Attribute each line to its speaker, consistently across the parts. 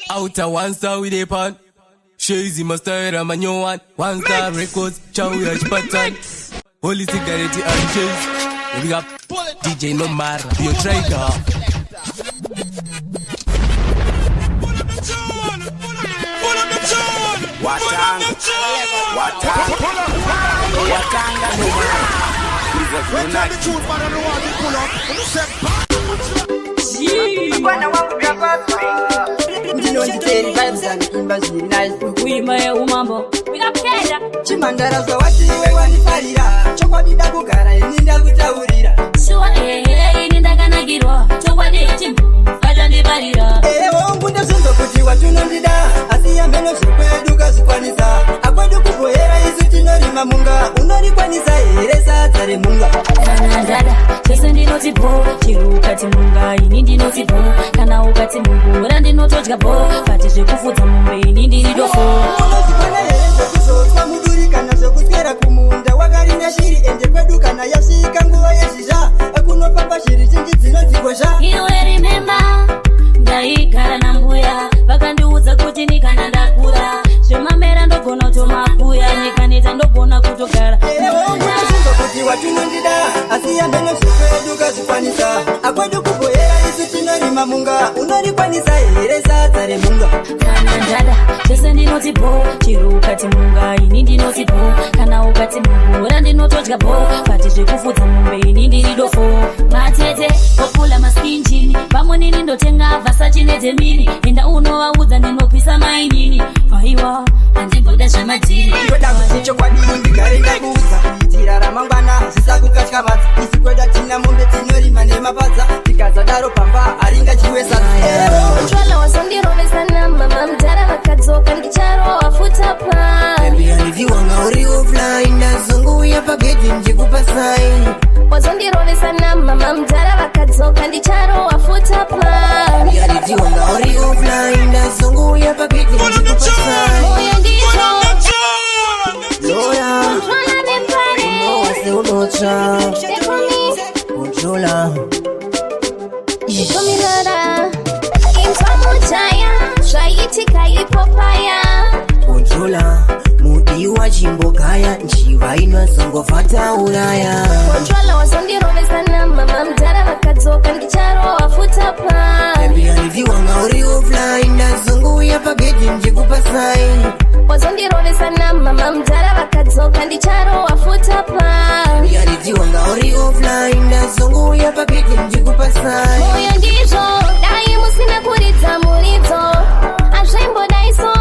Speaker 1: Outer one star with a pan. Shazy mustard and my new one. One star records, chow yash pattern. Holy cigarette and chase. We got DJ Nomar, your trader.
Speaker 2: Watanga
Speaker 3: Chimandara zawatiwe wanifarira chokwadi ndakugara ini ndakutaurira
Speaker 4: Shuwa ini ndakanakirwa chokwadi chimu vatandiparira
Speaker 3: wangu ndazonzo kuti watunondida asi yambeno zvekwedu kazvikwanisa akwedu kubohera isu tinorima munga unorikwanisa here sadza remunga
Speaker 4: kana ndada chose ndinoti bho chero ukati munga ini ndinoti bho kana ukati mungura ndinotodya bho kati zvekufudza mombe ini ndiri dofo
Speaker 3: unozvikwana here zvekuzotswa muduri kana zvekutyera kumunda wakarinda shiri ende kwedu kana yasvika nguva yezhizha kunofamba shiri zhinji dzinozikosha
Speaker 4: iwe rimemba ndaigara nambuya vakandiudza kuti nikana ndakura zvemamera ndogona kutomakuya nikaneta ndogona kutogara
Speaker 3: kuti watunondida asi yambeno zvekwedu kazvikwanisa akwedu kubohera isu tinorima munga unorikwanisa here sadza remunga
Speaker 4: kana ndada chose ndinoti bho chero ukati munga ini ndinoti bho kana ukati mungura ndinotodya bho kati zvekufudza mombe ini ndiri dofo matete opula maskinjini pamwe nini ndotenga vhasachi nedzemini enda unovaudza ndinopisa mainini vaiwa handimboda zvemadhiri
Speaker 3: ndoda kuti chokwadi ndigare ndakuudza kuitira ramangwana zvisakukatya madza isi kweda tina mombe tinorima nemapadza tikazadaro pamba haringachiwe
Speaker 5: Controller wazondirovesa mama mdara vakadzoka ndicharowa futa plan
Speaker 6: Ndiwanga uri offline ndazongouya pagedhi ndikupa sign
Speaker 5: wazondirovesa mama mdara vakadzoka ndicharowa futa plan
Speaker 6: Ndiwanga uri offline ndazongouya pagedhi ndikupa sign
Speaker 5: moyo ndito
Speaker 6: Lola
Speaker 5: controller nepare
Speaker 6: Wase unocha Controller
Speaker 5: ikomirara imfamujaya zvaitika ipopaya
Speaker 6: Controller mudi wachimbogaya njiva inozongofata uraya
Speaker 5: Controller wazondirovesa mama mdara vakadzoka ndicharowa futa plan
Speaker 6: Ndiwanga uri offline ndazongouya pagedhi ndikupa sign
Speaker 5: wazondirovesa mama mdara vakadzoka ndicharowa futa plan
Speaker 6: Ndiwanga uri offline ndazongouya pagedhi ndikupa sign
Speaker 5: moyo ndizvo dai musina kuridza muridzo azvaimbodaiso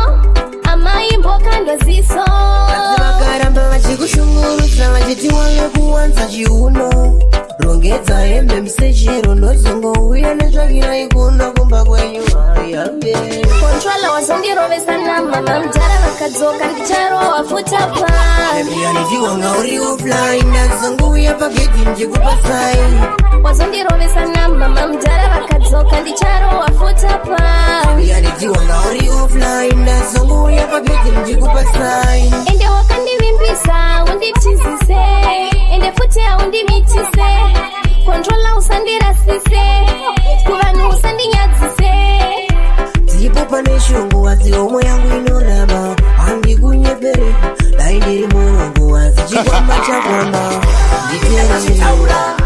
Speaker 5: amaimbokandwa ziso
Speaker 6: Asi vakaramba vachikushungurudza vachiti wanga kuwanza chiuno rongedza hembe musechero ndozongouya netsvakira ikuna kumba kwenyu hayambe
Speaker 5: Controller wazondirovesa mama mdara vakadzoka ndicharowa futa plan
Speaker 6: Ndiwanga uri offline ndazongouya pagedhi ndikupa sign
Speaker 5: wazondirovesa mama mdara vakadzoka ndicharowa futa plan
Speaker 6: Ndiwanga uri offline ndazongouya pagedhi ndikupa sign
Speaker 5: ende wakandivimbisa unditizise ende futi haundimitise Controller usandirasise kuvanhu usandinyadzise
Speaker 6: dzipo pane shungu asi omwe yangu inoramba handikunyepere dai ndiri murongo asi chikwamba chakwamba
Speaker 3: ndakazvitaura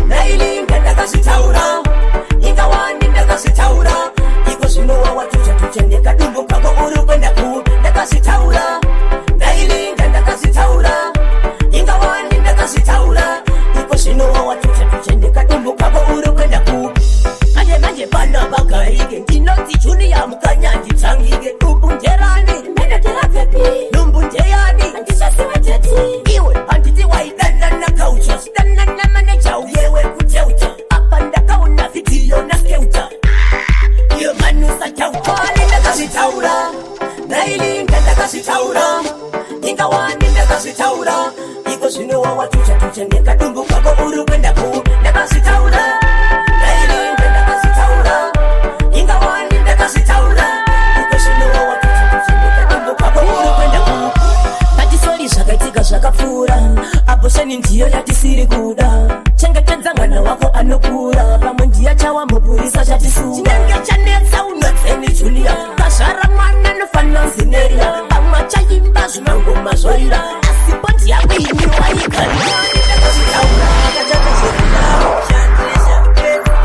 Speaker 3: nailinga ndakazvitaura ingawani ndakazvitaura iko zvinowa watucha ndekadumbu kako uri kwenda ku ndakazvitaura nailinga ndakazvitaura ingawani ndakazvitaura iko zvinowa watucha ndekadumbu kako uri kwenda ku manje pana bagarike ndinoti junior mukanyandi tsangike umbunjerani mendeterapepi numbunjeyani andisasiweteti iwe handiti waidanana kaucho sidanana maneja uyewe kuteuta apa ndakaona vidiyo naskeuta iyo manusa tautwani ndakazvitaura nailinga ndakazvitaura ingawani ndakazvitaura iko zvinowa watucha ndekadumbu kako uri kwenda ku ndakazvitaura nailinga ndakazvitaura ingawani ndakazvitaura iko zvinowa watucha ndekadumbu kako uri kwenda ku patisori zvakaitika zvakapfuura abhosheni ndiyo yatisiri kuda chengetedza mwana wako anokura pamwe ndiya chawa mupurisa chatisuwa chinenge chanetsa unotsenga
Speaker 2: ni Junior Kashara mwana nufano zineria Ama chayimba zunangu mazorira Asipondi ya wini wa ikari Zitaura Akachata zirindaro Shatrisha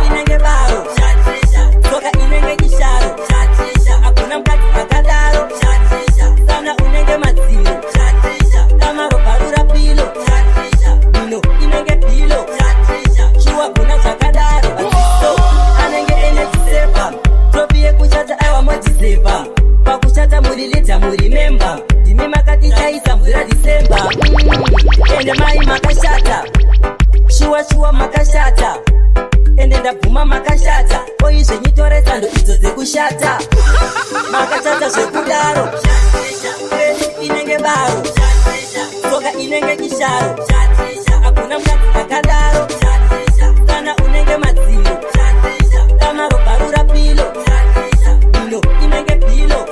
Speaker 2: Inenge baro Shatrisha Soka inenge kisharo Shatrisha Akuna mkati akadaro Shatrisha Sana unenge maziro Shatrisha Tamaro parura pilo Shatrisha Mino inenge pilo Shatrisha Shua kuna chakadaro Atiso Anenge ene tisepa Tropie kuchata awa mojisepa Pakuchata murilita murimemba Dimi makati chaisa mvira disemba Ende mai makashata Shua makashata Ende ndabuma makashata Oizwe nyitore tando izoze kushata Makashata sekudaro Inenge baro Soka inenge kisharo Akuna mkati akadaro Sana unenge maziro Tamaro parura pilo Mino inenge pilo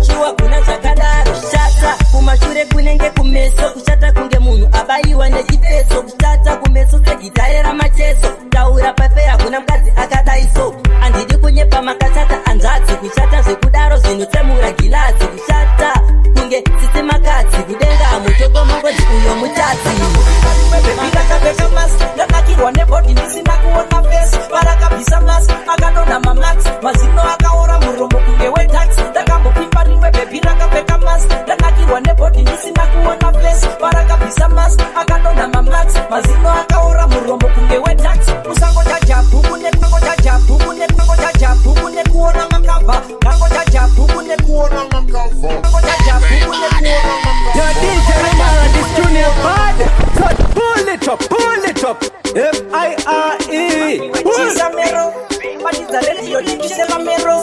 Speaker 2: Shua kuna chakadaro Shata kumashure kunenge kumeso Kushata kunge munu abaiwa nechipeso Kushata kumeso segitaera macheso Taura pafe hakuna mkazi akadaiso Andidi kunyepa makashata anzatsi Kushata zvekudaro zvinotsemura gilazi Kushata kunge sisi makatsi Kudenga amutoko mungozi uyo mutatsi Bebika kapeka mas Nakakirwa nebodi nisina kuona face Parakabisa mas Akadona mamax Mazino akaora muromo kunge wetax Dakambo pimpa rimwe bebira kapeka mas Nakakirwa nebodi nisina kuona face Parakabisa mas Akadona mamax Mazino akaora muromo kunge wetax Usango jaja bubune Kango jaja bubune Kango jaja bubune Kuona makava Kango jaja bubune Kuona makava Kango jaja bubune Kuona makava
Speaker 3: Yo DJ Nomara, this Junior bad. So pull it up. F-I-R-E.
Speaker 2: Chisamero, Matiza Radio, Chisamero.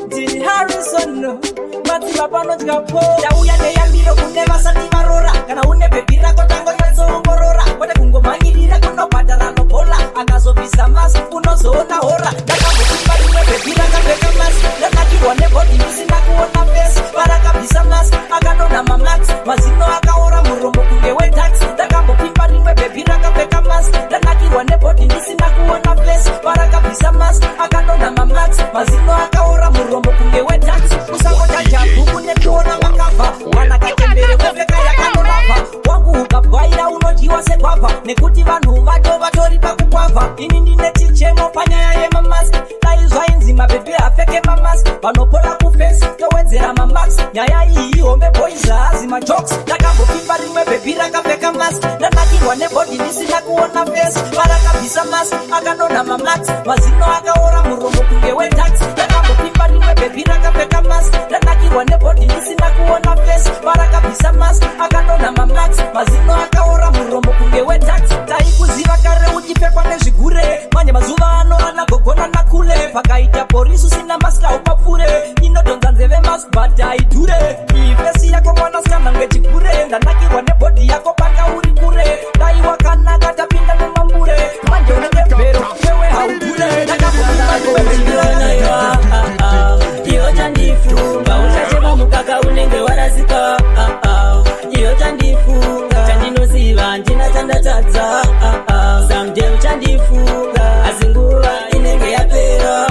Speaker 2: Dini Harrison, Matiza Pano Japo. Yauya ne yambiro kuneva sati marora. Kana une bebira kotango yazo ngorora. Wade kungo mangirira kuno padara no bola. Agazo visa mas, uno zona hora. Daka mutimba liwe bebira kapeka mas. Daka kiwane bodi nisina kuona face. Baraka visa mas, agadona mamax. Mazino akaora muromo kunge wetax. Daka mutimba liwe bebira kapeka mas. Daka kiwane bodi nisina kuona face. Baraka visa mas, agadona mamax. Mazino akaora muromo kunge wetax. Usango jaja bubune kuona makava. Wana katembere kweveka ya kanonava. Wangu ukabwaira unojiwa sekwava. Nekuti vanhu vatori pakukwava. Ini ndine chichemo panyaya yemamas. Daizwa inzima bebe afeke mamas. Vanopora kufesi towedzera mamax. Nyaya iyi hombe boys azima jokes. Dakambopimba rimwe bebi rakapfeka mask. Ndanakirwa nebodi nisina kuona face. Parakabvisa mask akandona mamax. Mazino akaora muromo kunge wetax. Dakambopimba rimwe bebi rakapfeka mask. Ndanakirwa nebodi nisina kuona face. Parakabvisa mask akandona mamax. Mazino akaora muromo kunge wetax. Taikuziva kare uchipfekwa nezvigure. Manje mazuva ano anagogona nakule. Pakaita porisi usina maska upapfure. Inodonza nzeve mask but haidhure. Ifesi yako mwana skana ngechikure. Ndanakirwa nebodi yako paka uri kure. Dai wakanaka tapinda nemambure. Manje unenge vero wewe haudhure. Nakapupima kuweziliona yo. Iyo chandifunga uchachema mukaka unenge warazika. Iyo chandifunga chandinoziva ndina chandatadza. Someday uchandifunga azinguva inenge yapera.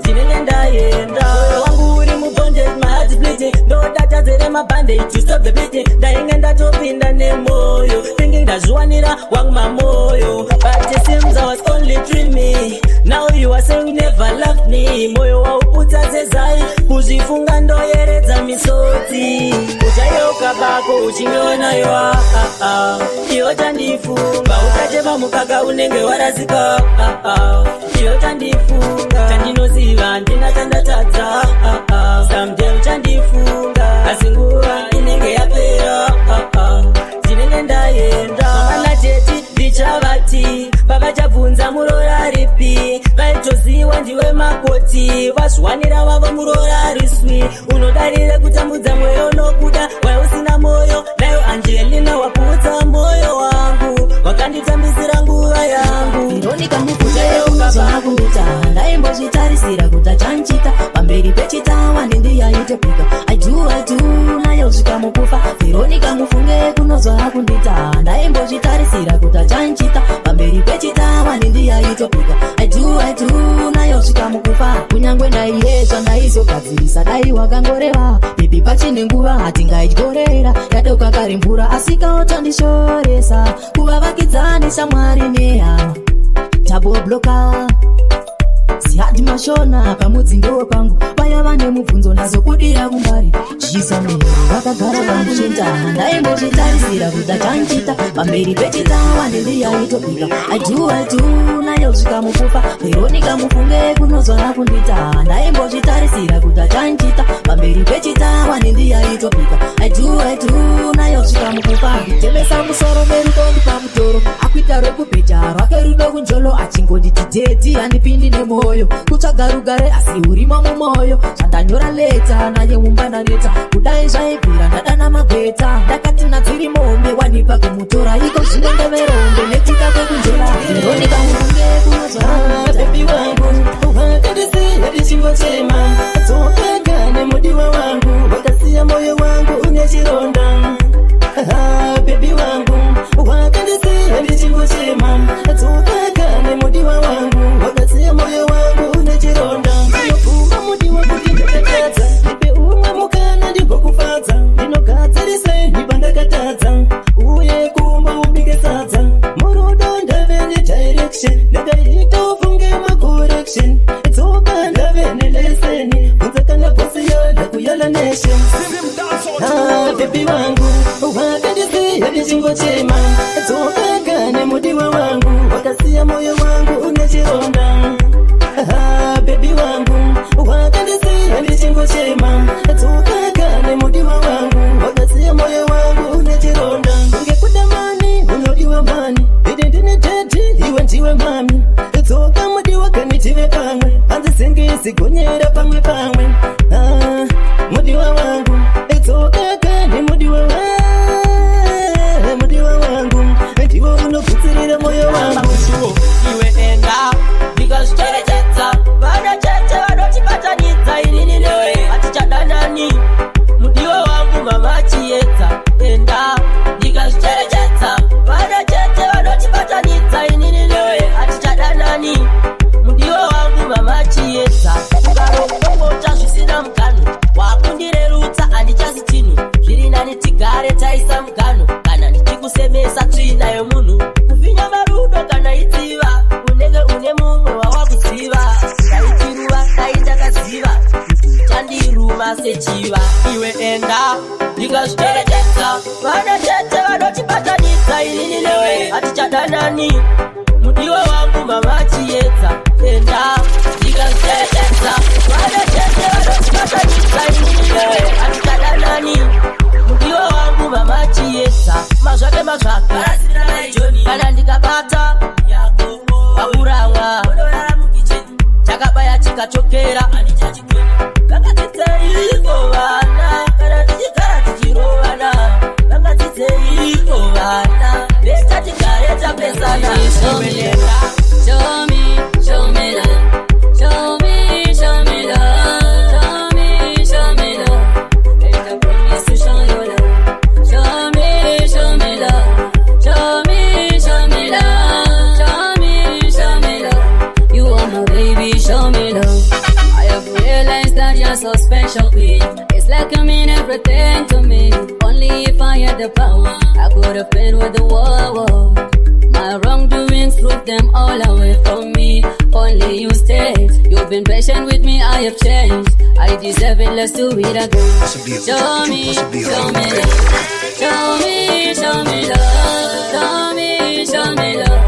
Speaker 2: Zinenge ndaenda wangu uri mubondage, my heart is bleeding. No data zere mabandage to stop the beating. Ndainge ndatopinda nemoyo thinking ndazviwanira wangu mamoyo. But it seems I was only dreaming. Now you are saying you never loved me. Moyo wauputsa zezai kuzvifunga ndoyeredza misodzi. Uchayeuka bako uchingeonayo. Iyo chandifunga uchachema mukaka unenge warazika. Iyo chandifunga chandinoziva ndina chandatadza. Someday uchandifunga asi nguva inenge yapera. Ndinenge ndaenda mangana teti ndichavati. Pavachabvunza murora ripi vaitoziva ndiwe makoti. Vazviwanira vavo murora riswi. Unodarire kutambudza mweyo nokuda wai usina moyo. Nayo Angelina waputsa moyo wangu. Wakanditambisira nguva yangu.
Speaker 4: Veronica Mukuta zvakundita ndaimbozvitarisira kuti chanchita pamberi pechitawa ndindiyaitepika. I do nayo svika mukufa. Veronica Mufunge kunozva kundita ndaimbozvitarisira kuti chanchita pamberi pechitawa ndindiyaitepika. I do nayo svika mukufa. Kunyangwe
Speaker 6: kuzogadzirisa dai wakangoreva bebi pachine nguva hatingaidyorera yadoka kari mvura asikaotondishoresa kuvavakidzani shamwari nehama tabobloka sihadi mashona pamudzingewo pangu vaya vane mubvunzo nazokudira kumbari chisa mero vakagara pamuchentana ndaimbozvitarisira kuda chanchita pamberi pechitawa ndendiyaiitopika aidu nayo zvikamukufa veronika mufunge kunozwana kundita ndaimbozvitarisira kuda chanchita pamberi pechitawa ndendiyaiitopika aidu nayo zvikamukufa nditembesa musoro merudondi pamutoro akuita rekupeja rwake rudo kunjolo achingonditideti handipindi nemoyo kutsvaga rugare asi urimo mumoyo zvandanyora leta naye mumbandaneta kudai zvaibvira ndadana magweta ndakati nadziri mombe wanipa kumutora iko zvino ndeverombe netika kwekunjora veronika mufunge kunozvara bebi wangu wakandisiya ndichingochema dzokaga nemudiwa wangu wakasiya moyo wangu une chironda bebi wangu wakandisiya ndichingochema dzokaga nemudiwa wangu wakasiya moyo wangu une chironda ndinopfuma mudiwa kuti ndakatadza ipe umwe mukana ndigokufadza ndinogadzirise ndiba ndakatadza uye kumba ubike sadza murudo ndave nedirection ndakaita ufunge macorrection tsoka ndave neleseni kunzakana bosiyo ndakuyala nation bebi wangu wakandisiya ndichingochema tsoka nemudiwa wangu wakasiya moyo wangu une chironda bebi wangu wakandisiya ndichingochema tsoka nemudiwa wangu wakasiya moyo wangu une chironda ngekuda mani unodiwa mani ide ndine teti iwe ndiwe mami tsoka mudiwa kanitive pamwe hanzisingisi gonyera pamwe pamwe mudiwa wangu tsoka nemudiwa wangu ndiwo unogutsirira moyo wangu
Speaker 2: iwe enda ndikazvicherechedza vana cheche vanotibatanidza inini newe hatichadanani mudiwa wangu mama chiedza enda ndikazvicherechedza vana cheche vanotibatanidza inini newe hatichadanani mudiwa wangu mama chiedza ukarokokota zvisina mugano wakundirerutsa handichasi chinhu zviri nani tigare taisa mugano kana ndichikusemesa tsvina yomunhu kuvinya marudo kana idziva unenge une mumwe wawakuziva ndaichiruva dai ndakaziva chandiruma sechiva iwe enda ndikazviteredzetsa vana chete vanotibatanidza inini newe hatichadanani mudiwa wangu mama chiedza enda ndikazviteredzetsa vana chete vanotibatanidza inini newe hatichadanani mudiwa wangu mama chiedza mazvake kana ndikabata vakuranga chakabaya chikachokera vangadzidzeiko vana kana tichigara tichirovana vangadzidzeiko vana vesta tigare tapesana Show me love. Show me love. Show me love. And I promise to show you love. Show me love. Show me love. You are my baby, show me love. I have realized that you're so special, babe. It's like you mean everything to me. Only if I had the power, I could have been with the world. My wrongdoings prove them all away from me. Only you stayed. You've been patient with me, I have changed. I deserve it, let's do it again. Show me love. Show me love. Show me love.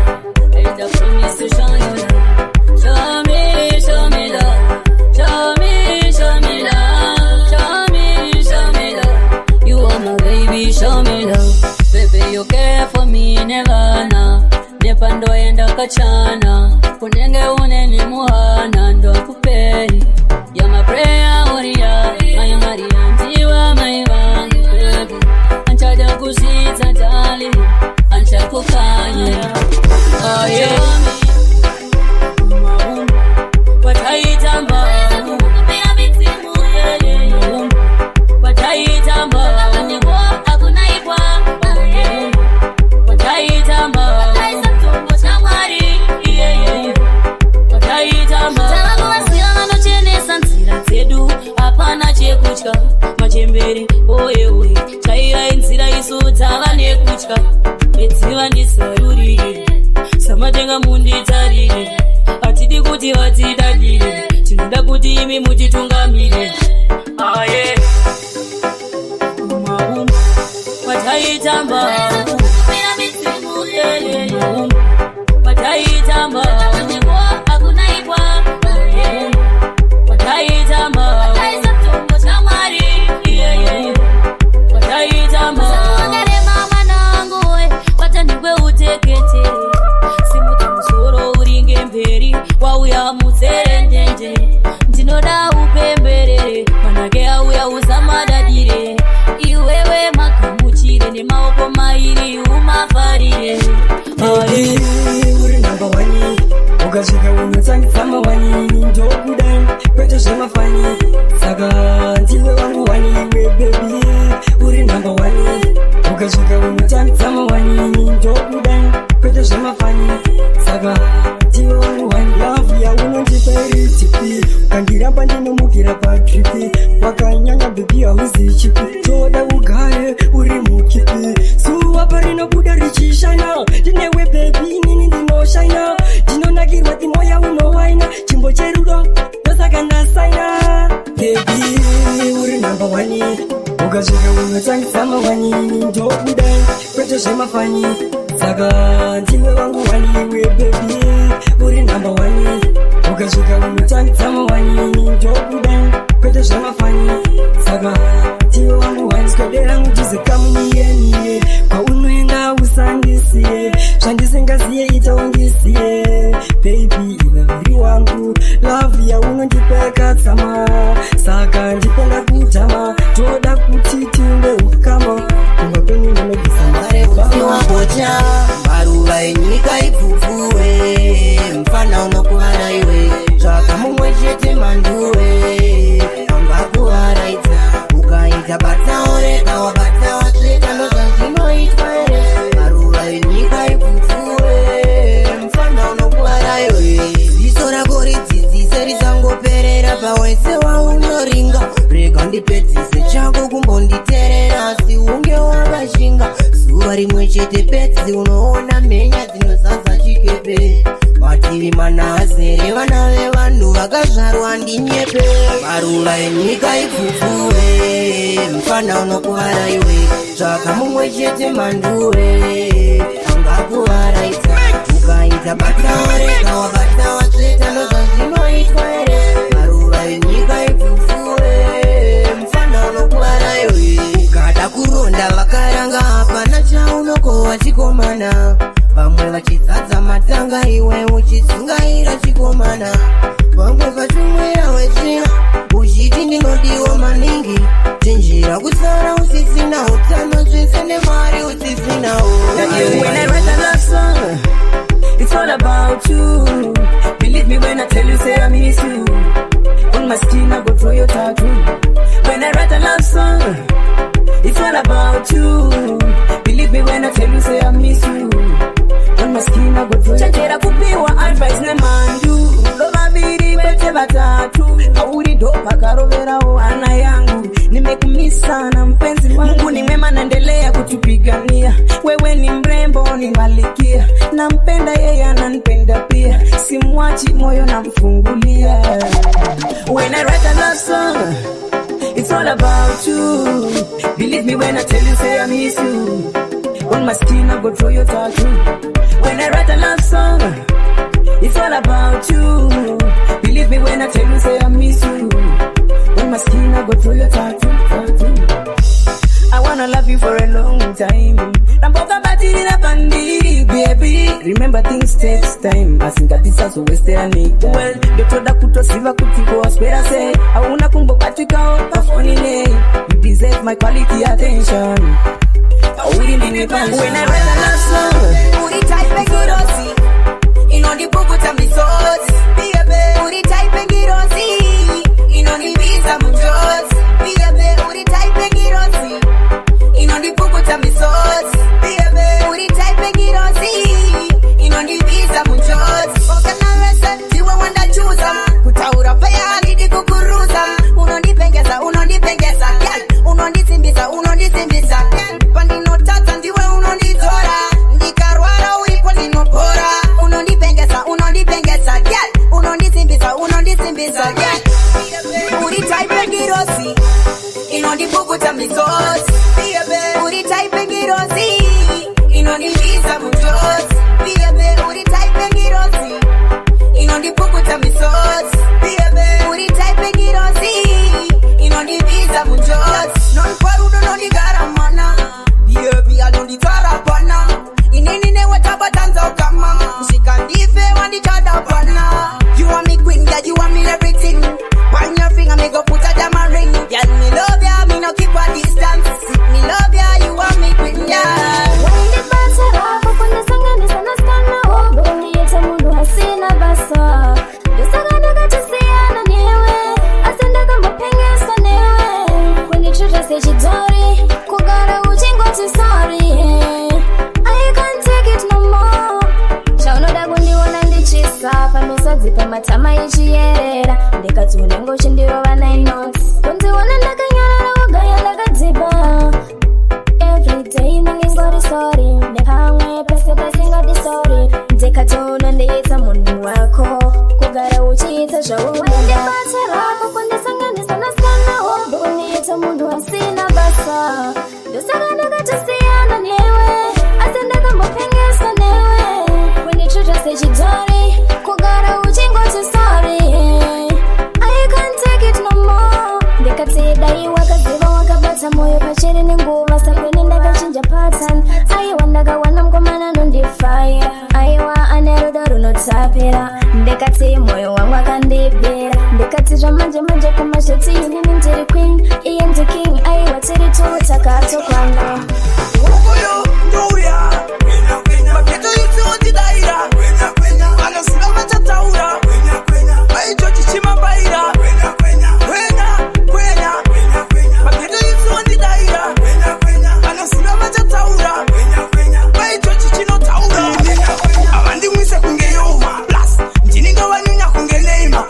Speaker 2: And I promise to show you love. Show me love. Show me love. Show me love. You are my baby, show me love. Baby, you care for me, never na. Nepando enda kachana. Kunenge uneni muhana, ndo kupei. You're my prayer, warrior. My Maria, ndiwa, my one, baby. Anchada kuzita, darling. Ancha kukanye. Oh, yeah.
Speaker 4: nekutya machembere oye oye chaira inzira isu tava nekutya edziva ndisarurire samatenga munditarire hatidi kuti vatidadire tinoda kuti imi mutitungamire aye wataitamba wataitamba akunaikwa wataitamba wataisa cha mwari wataitamba sangare mama nangu watandikwe utekete simuta musoro uringe mberi wauya muserenjenje ndinoda upemberere manake auya usamadadire iwewe makamuchire nemaoko mairi umafarire
Speaker 6: uri namba wani ukasvika unotsangisa mawani ndokudai kwete zvemafani saka ndiwe wangu wani iwe bebi uri namba wani ukasvika unotsangisa mawani ndokudai kwete zvemafani saka ndiwe wangu wani lavu yaunondipa iri tipi ukandiramba ndinomukira patripi wakanyanya bebi hauzi chipi toda ugare uri mukipi zuva parinobuda richishana ndinewe bebi nini ndinoshanya ndinonakirwa timoya unowaina chimbo cherudo ndosaka ndasaina bebi uri namba wani ukasvika unotsangisa mawani ndokudai kwete zvemafani saka ndiwe wangu wani iwe bebi uri namba wani ukasvika unotsangisa mawani ndokudai kwete zvemafani saka ndiwe wangu wani skodera mutizekamuniye kwaunoenda usandisiye zvandisingaziye itaungisiye bebi iwe uri wangu lavu yaunondipeka tsama saka ndipenga kutama toda kuti tiunde ukama kumba kwenyu ndinobvisa mare
Speaker 3: wakocha maruva enyika ipfupfuwe mfana unokuvara iwe zvaka mumwe chete manduwe angakuwaraidza ukaita bataoreka wabata wasvika ndozvazvinoitwa ere maruva enyika ipfupfuwe mfana unokuvara iwe ziso rako ridzidzise risangoperera pawese waunoringa rega ndipedzise chako kumbonditerera asi unge wakashinga zuva rimwe chete pedzi unoona mhenya dzinozaza chikepe mativi mana azere vana vevanhu vakazvarwa ndinyepe maruva enyika ipfupfuwe mfana unokuvara iwe tsvaka mumwe chete manduwe angakuvaraidza ukaita bataoreka wabata wasveta ndozvazvinoitwa ere maruva enyika ipfupfuwe mfana unokuvara iwe ukada kuronda vakaranga hapana chaunokohwa chikomana vamwe vachidzadza matanga iwe uchitsungaira chikomana vamwe vachimwira wechina uchiti ndinodiwa maningi tinjira kusara usisina utano zvese nemari usisinawo
Speaker 2: It's all about you. Believe me when I tell you, say I miss you. On my skin, I go draw your tattoo. When I write a love song, it's all about you. Believe me when I tell you, say I miss you. On my skin, I go draw your tattoo. Chakera kupiwa advice ne mandu. Lova viri bete batatu. Kauri dopa karovera o ana yangu. Nimekumisa na mpenzi wangu. Ni mema naendelea kutupigania. Wewe ni mrembo ni malikia. Nampenda yeye ananipenda pia. Simwachi moyo namfungulia. When I write a love song, it's all about you. Believe me when I tell you, say I miss you. On my skin I go draw your tattoo. When I write a love song, it's all about you. Believe me when I tell you, say I miss you. On my skin I go draw your tattoo. I wanna love you for a long time. Ramboka batiri na pandiri, baby. Remember things takes time. Asingatisa so waste any time. Well, dotoda kutosiva kutiko aspera say. Auna kumbo katika oka phone ne. You deserve my quality attention. When I write a love song, uri type girosi. Inoni bubuta misozi, baby. Uri type girosi. Inoni visa mujozi, baby. Uri type girosi. Inoni bubuta misozi, baby. Uri type girosi. Inoni visa mujozi. Okana wesa, tiwa wanda chuza. Kutaura paya alidi kukuruza. Unoni pengeza, unoni pengeza.
Speaker 3: bisa Uri type girosi Inoni buku tamisos Uri type girosi Inoni visa mutos Uri type girosi Inoni buku tamisos Uri type girosi Inoni visa mutos Non parudo non di garamana Bia non di tarapana Inini watabatanza ukama Usikandife wandi chadapana You want me queen, yeah, you want me everything One your finger, me go put a diamond ring Girl, me love ya, me no keep a distance Me love ya, you want me queen, yeah
Speaker 5: Wende basara, kukunde sangani sana skana Boni yeta mundu hasina basa Dosaganda katasiana newe Asenda kamba pengeso newe Kwenye chuta sejidori Kugara uchingoti sorry I can't take it no more Shaunoda gundi wana ndichisa Famisozi pamatama ichiyerera Ndekatsunengo chindiro va 9 notes Kunzi wana ndakanyarara wagaya ndakadziba Everyday ningingori sorry Nepamwe pese ngati sorry Ndekatsuno ndiyitsa munhu wako Kugara uchiita zvaumunda Wendepatserako kundisanganisa naskana Wombo uniyitsa munhu asina basa Ndosaka ndakatasiyana newe Asi ndakambopengeswa newe Kwendichuta sechidori Kugara uchingoti sorry I can't take it no more Ndekatidai wakaziva wakabata moyo pachiri nenguva Sakweni ndakachinja pattern Aiwa ndakawana mkomana nondifaya Aiwa anerudo runotapira Ndekati moyo wangu akandibira Ndekati zvamanje kumashoti inini ndiri queen Iye ndi king aiwa tiri tutakatokwana
Speaker 3: Ukoyo ndoya Maketo yuti ondidaira Anasika machataura Aicho chichimambaira Kwenya Maketo yuti ondidaira Anasika machataura Aicho chichinotaura Avandimwise kunge yoma Plus Ndininga wanyunya kunge neima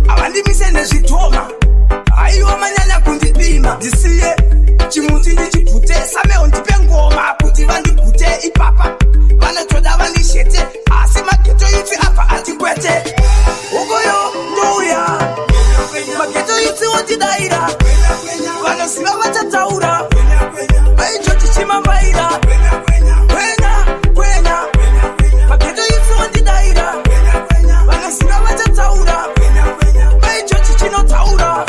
Speaker 3: Avandimise nezvitoma Aiwa manyanya kundipima Ndisiye chimuti ndichipute Sameo ndipe ngoma kuti vandigute ipapa Vanotoda vandishete Asi mageto yuti apa atikwete Ukoyo ndouya Mageto yuti ondidaira Vanosiva vachataura Aicho chichimambaira Kwenya Mageto yuti ondidaira Vanosiva vachataura Aicho chichinotaura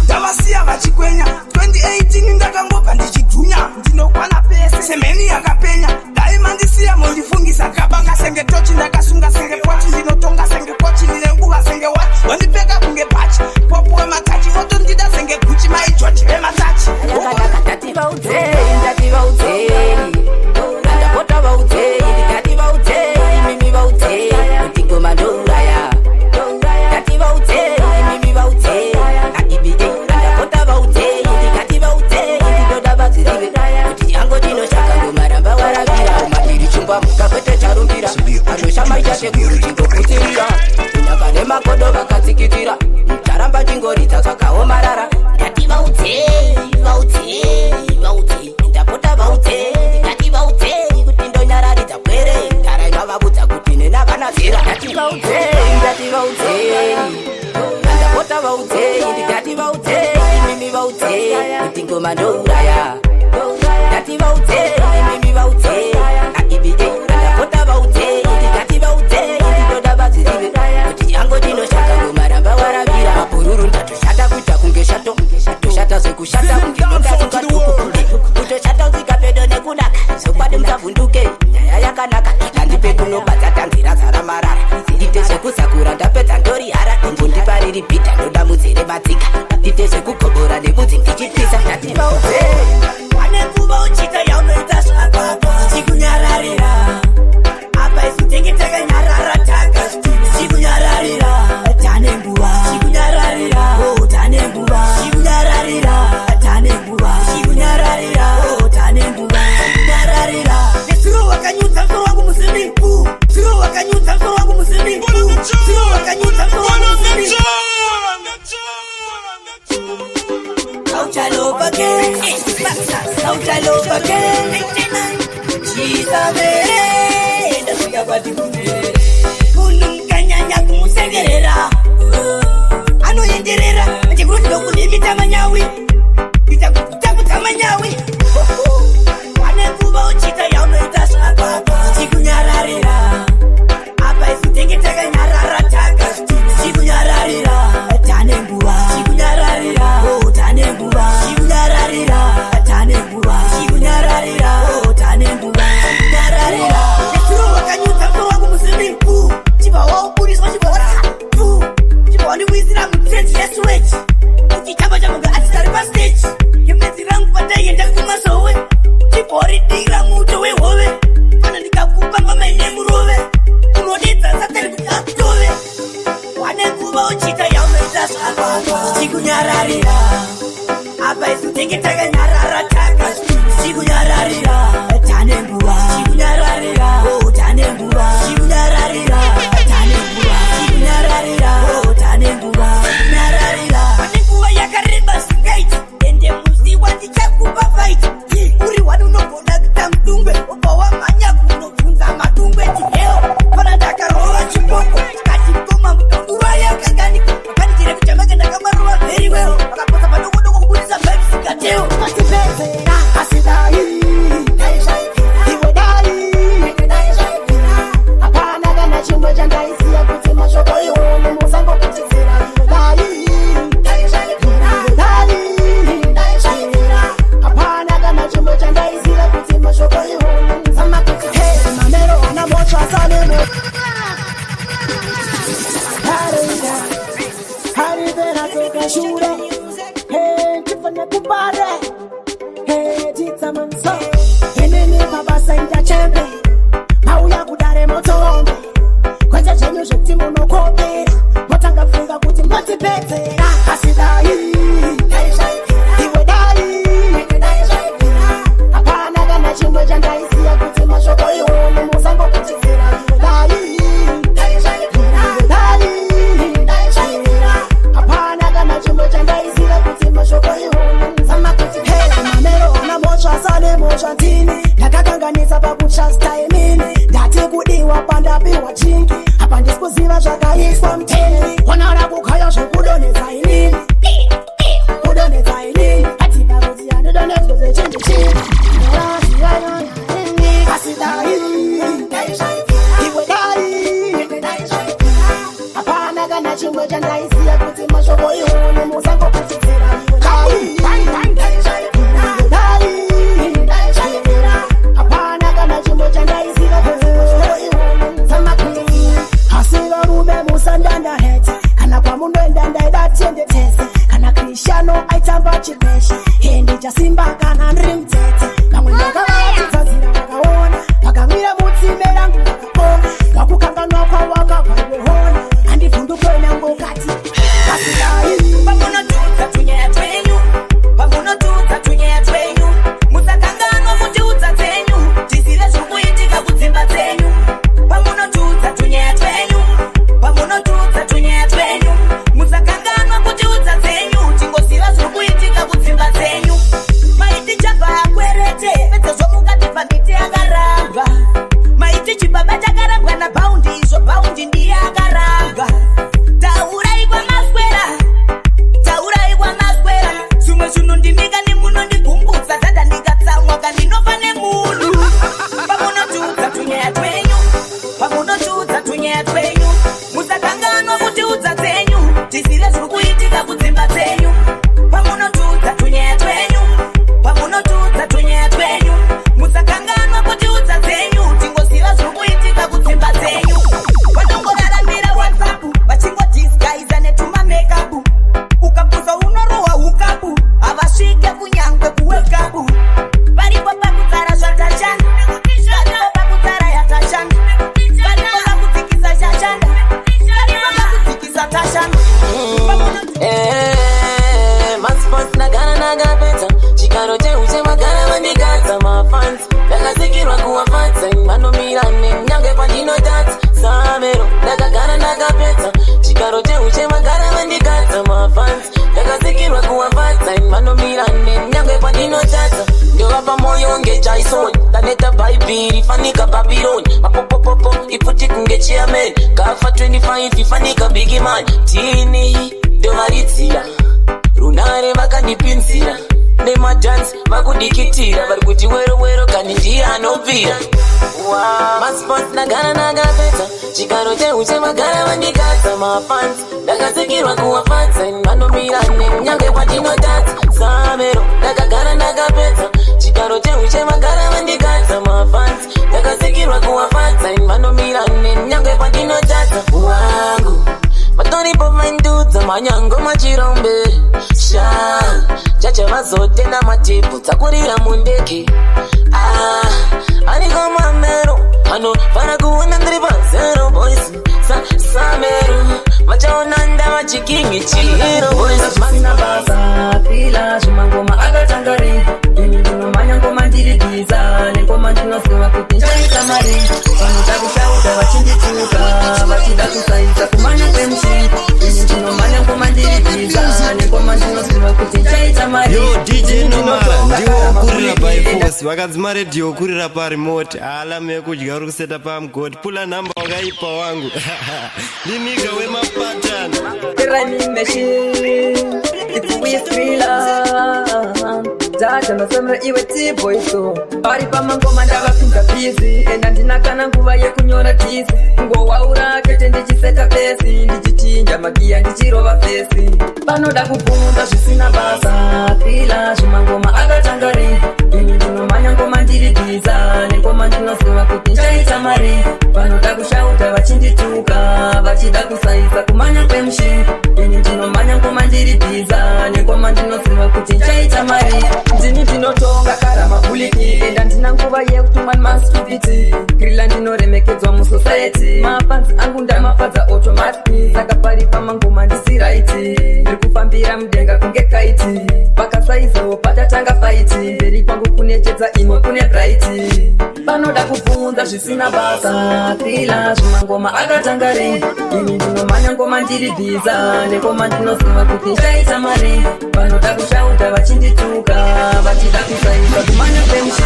Speaker 3: Ndavasiya vachikwenya 2018 ndakangobva ndichidhunya ndinokwana pese semheni yakapenya dai mandisiya mondifungisa kabanga senge tochi ndakasunga senge pochi ndinotonga senge kochi ndine nguva senge wati wandipeka kunge pachi popuwe matachi votondida senge guchi maijoji vematachi
Speaker 7: ndati vaudze ndandapota vaudze ndikati vaudze mimi vaudze kuti ngoma ndouraya ndati vaudze mimi vaudze adibide ndandapota vaudze ndikati vaudze ndinoda vadzirive kuti yango ndinoshaka ngomaramba waravira umadiri chumba muka kwete charumbira anoshama ichatekuru chingokutirira kunyaka nemakodo vakatsikitira ndaramba chingorita zvakaomarara ndati vaudze ndapota vaudze ndikati vaudze kuti ndonyararidza kwere ndarainwa vavudza kuti nenavanazira ndati vaudze ndapota vaudze ndikati vaudze mimi vaudze kuti ngoma ndouraya ndati vaudze mimi vaudze adibide ndapota vaudze ndikati vaudze ndinoda vadzirive kuti yango ndinoshaka ngomaramba waravira mapururu ndatoshata kuita kunge shato toshata zvekushata kutoshata usikapedo nekudaka zokwadi musavhunduke nyaya yakanaka handipe kunobata tanzira zara marara ndite zvekusakura ndapedza ndori hara imbondipariri bhita ndoda muzere matsika ndite zvekugobora nebudzi ndichipisa ndati vaudze
Speaker 2: Wane nguva uchita yaunoita zvakako Chikunyararira Apa isu tenge takanyarara taka Chikunyararira Tane nguva Chikunyararira Oh tane nguva Chikunyararira Tane nguva Chikunyararira Oh tane nguva Chikunyararira Nesuro wakanyudza msoro wangu muswimming pool Suro wakanyudza msoro wangu muswimming pool Suro wakanyudza msoro wangu muswimming pool Kaucha love again wani wizira mutsenzi yeswech uchitamba chamunga atitari pastage yemedzi rangu pataienda kumasowe chiboridira muto wehove fana ndikakupa mamaine murove unodedza satari kuti atove wane nguva uchita yaunoita zvakwa chikunyararira apa isu tenge takanyarara taka chikunyararira tane nguva chikunyararira tane nguva chikunyararira tane nguva chikunyararira tane nguva chikunyararira pane nguva yakareba singaiti ende musi wandichakupa fight uri wani unogona kuita mudungwe obva wamhanya kunobvunza madungwe tiheo fana ndakarova chipoko tikati mkoma mudungura yakaganiko akanichire kujamaka ndakamarova very well vakapota padokodoko kubudisa vibes ikateo atipedzera asidai iwe dai hapana kana chimwe chandaisiya kuti mashoko iwone musango kuchizira iwe dai hapana kana chimwe chandaisiya kuti mashoko iwone sama kuti hey mamero ana moto asalemo hari vera toka shure hey tifane kubare hey titamanso enene mabasa inda chembe pauya kudare moto kwenye chenyu zvekuti munokopera motanga funga kuti motipedzera asidai iwe dai hapana kana chimwe chandaisiya kuti mashoko iwone musango kuchizira iwe dai hapana kana chimwe chandaisiya kuti mashoko iwone sama kuti hey mamero ana moto asale moto ndini ndakakanganisa pakutrasta emini ndati kudiwa pandapiwa chingi apa ndisikuziva zvakaiswa mteni onara kukaya zvekudonedza inini kudonedza inini atipa kuti handidonedzwe zvechinhu chii asidai iwe dai hapana kana chimwe chandaisiya kuti mashoko iwone musango kuchizira iwe hapana kana chimwe chandaisiya kuti mashoko iwone samakui hasiva rume musandanda hete kana kwamundoenda ndaida tiendetese kana krishano aitamba chibeshe hendi chasimba kana ndiri mtete vamwe ndakavavatitadzira vakaona vakamira mutsime rangu vakapona vakukanganwa kwavakabvaivehona handivhundukoenangokati asidai pamunotudza tunyaya twenyu pamunotudza tunyaya twenyu musakanganwa mutiudza dzenyu tizive zvokuitika kudzimba dzenyu pamunotudza tunyaya twenyu pamunotudza tunyaya twenyu musakanganwa kutiudza dzenyu tingoziva zvokuitika kudzimba dzenyu maiti chabva akwerete pedza zvomukati pambiti yakaramba maiti chibaba chakarambwa napaundi izvo paundi ndiye akaramba taurai kwamaswera zvimwe zvinondimika nemunondigumbudza dada ndikatsamwa kandinofa nemunhu pamunotudza tunyaya twenyu pamunotudza tunyaya twenyu musakanganwa kutiudza dzenyu tizive zviri kuitika kudzimba dzenyu pamunotudza tunyaya twenyu pamunotudza tunyaya twenyu musakanganwa kutiudza dzenyu tingoziva zviri kuitika kudzimba dzenyu vanongoraramira whatsapp vachingodisgaiza netumamekapu ukapuza unorohwa hukapu havasvike kunyangwe kuwekapu varipo pakutsara zvatashanda varipo pakutsara yatashanda varipo pakudzikisa chashanda varipo pakudzikisa tashanda
Speaker 8: masipos nagara nagapedza chigaro cheuche magara vandigadza mafans ndakazikirwa kuwafadza vanomira nenyange pandinotadza samero ndakagara ndakapedza chigaro cheuche magara vandigadza mafans ndakazikirwa kuwafadza vanomira nenyange pandinotadza ndovapa moyo ngejaison ndaneta bhaibhiri fanika babhironi mapopopopo ifuti kunge chairman gafa 25 ifanika bigiman tini ndovaridzira runare vakandipinzira nemadhansi vakudikitira vari kuti wero kandi ndiye anobvira masipos nagara nagapedza chigaro cheuche magara vandigadza mafans ndakazikirwa kuwafadza vanomira nenyange kwandinotadza samero ndakagara ndakapedza chigaro cheuche magara vandigadza mafans ndakazikirwa kuwafadza vanomira nenyange kwandinotadza wangu Toripo mainduza manyango machirombe Sha Chacha mazote na matipu Takurira mundeki Aniko mamero Ano para kuona ndriba zero boys Sameru Machaonanda machikingi chiro boys
Speaker 2: Masina basa Pila shumangoma agatangari Nino manyangoma ndiridiza Nengoma ndinosewa kutinjai kamari Panuta kushauta wachindituka Wachida kusaisa kumanya kemshi Nino manyangoma ndiridiza Nengoma ndinosewa kutinjai kamari
Speaker 9: Yo DJ Nomara ndiwo kurira by force wakadzima radio kurira pa remote alame kudya uri kuseta pa mgodi pula number wakaipa wangu Liniga wema pattern
Speaker 2: Rhyming machine It's with thriller Jaja nasemra iwe T-boy so Pari pa mangoma ndavapinza busy Enda ndinakana nguva yekunyora tisi Ngowaura kete ndichiseta pesi Ndichichinja magia ndichirova fesi Panoda kubvunza zvisina basa Thriller zvimangoma akatangari Ini ndinomanya ngoma ndiridiza Nengoma ndinoseva kuti nchaita mari Panoda kushauta vachindituka Vachida kusaisa kumanya kwemshi Ini ndinomanya ngoma ndiridiza Nengoma ndinoseva kuti nchaita mari Ndini ndinotonga karama buliki Enda ndina nguva yekutumwa nemaskiviti Grilla ndinoremekedzwa musociety Mapanzi angu ndamafadza automatic Saka pari pamangoma ndisiraiti Ndiri kufambira mudenga kunge kaiti Pakasaizawo patatanga faiti Mberi kwangu kunechedza imwe kune brighti Panoda kubvunza zvisina basa Thriller zvimangoma akatangari Ini ndinomanya ngoma ndiridiza Nengoma ndinoziva kuti nchaita mari Panoda kushauta vachindituka Vachida kusaisa kumanya kwemshi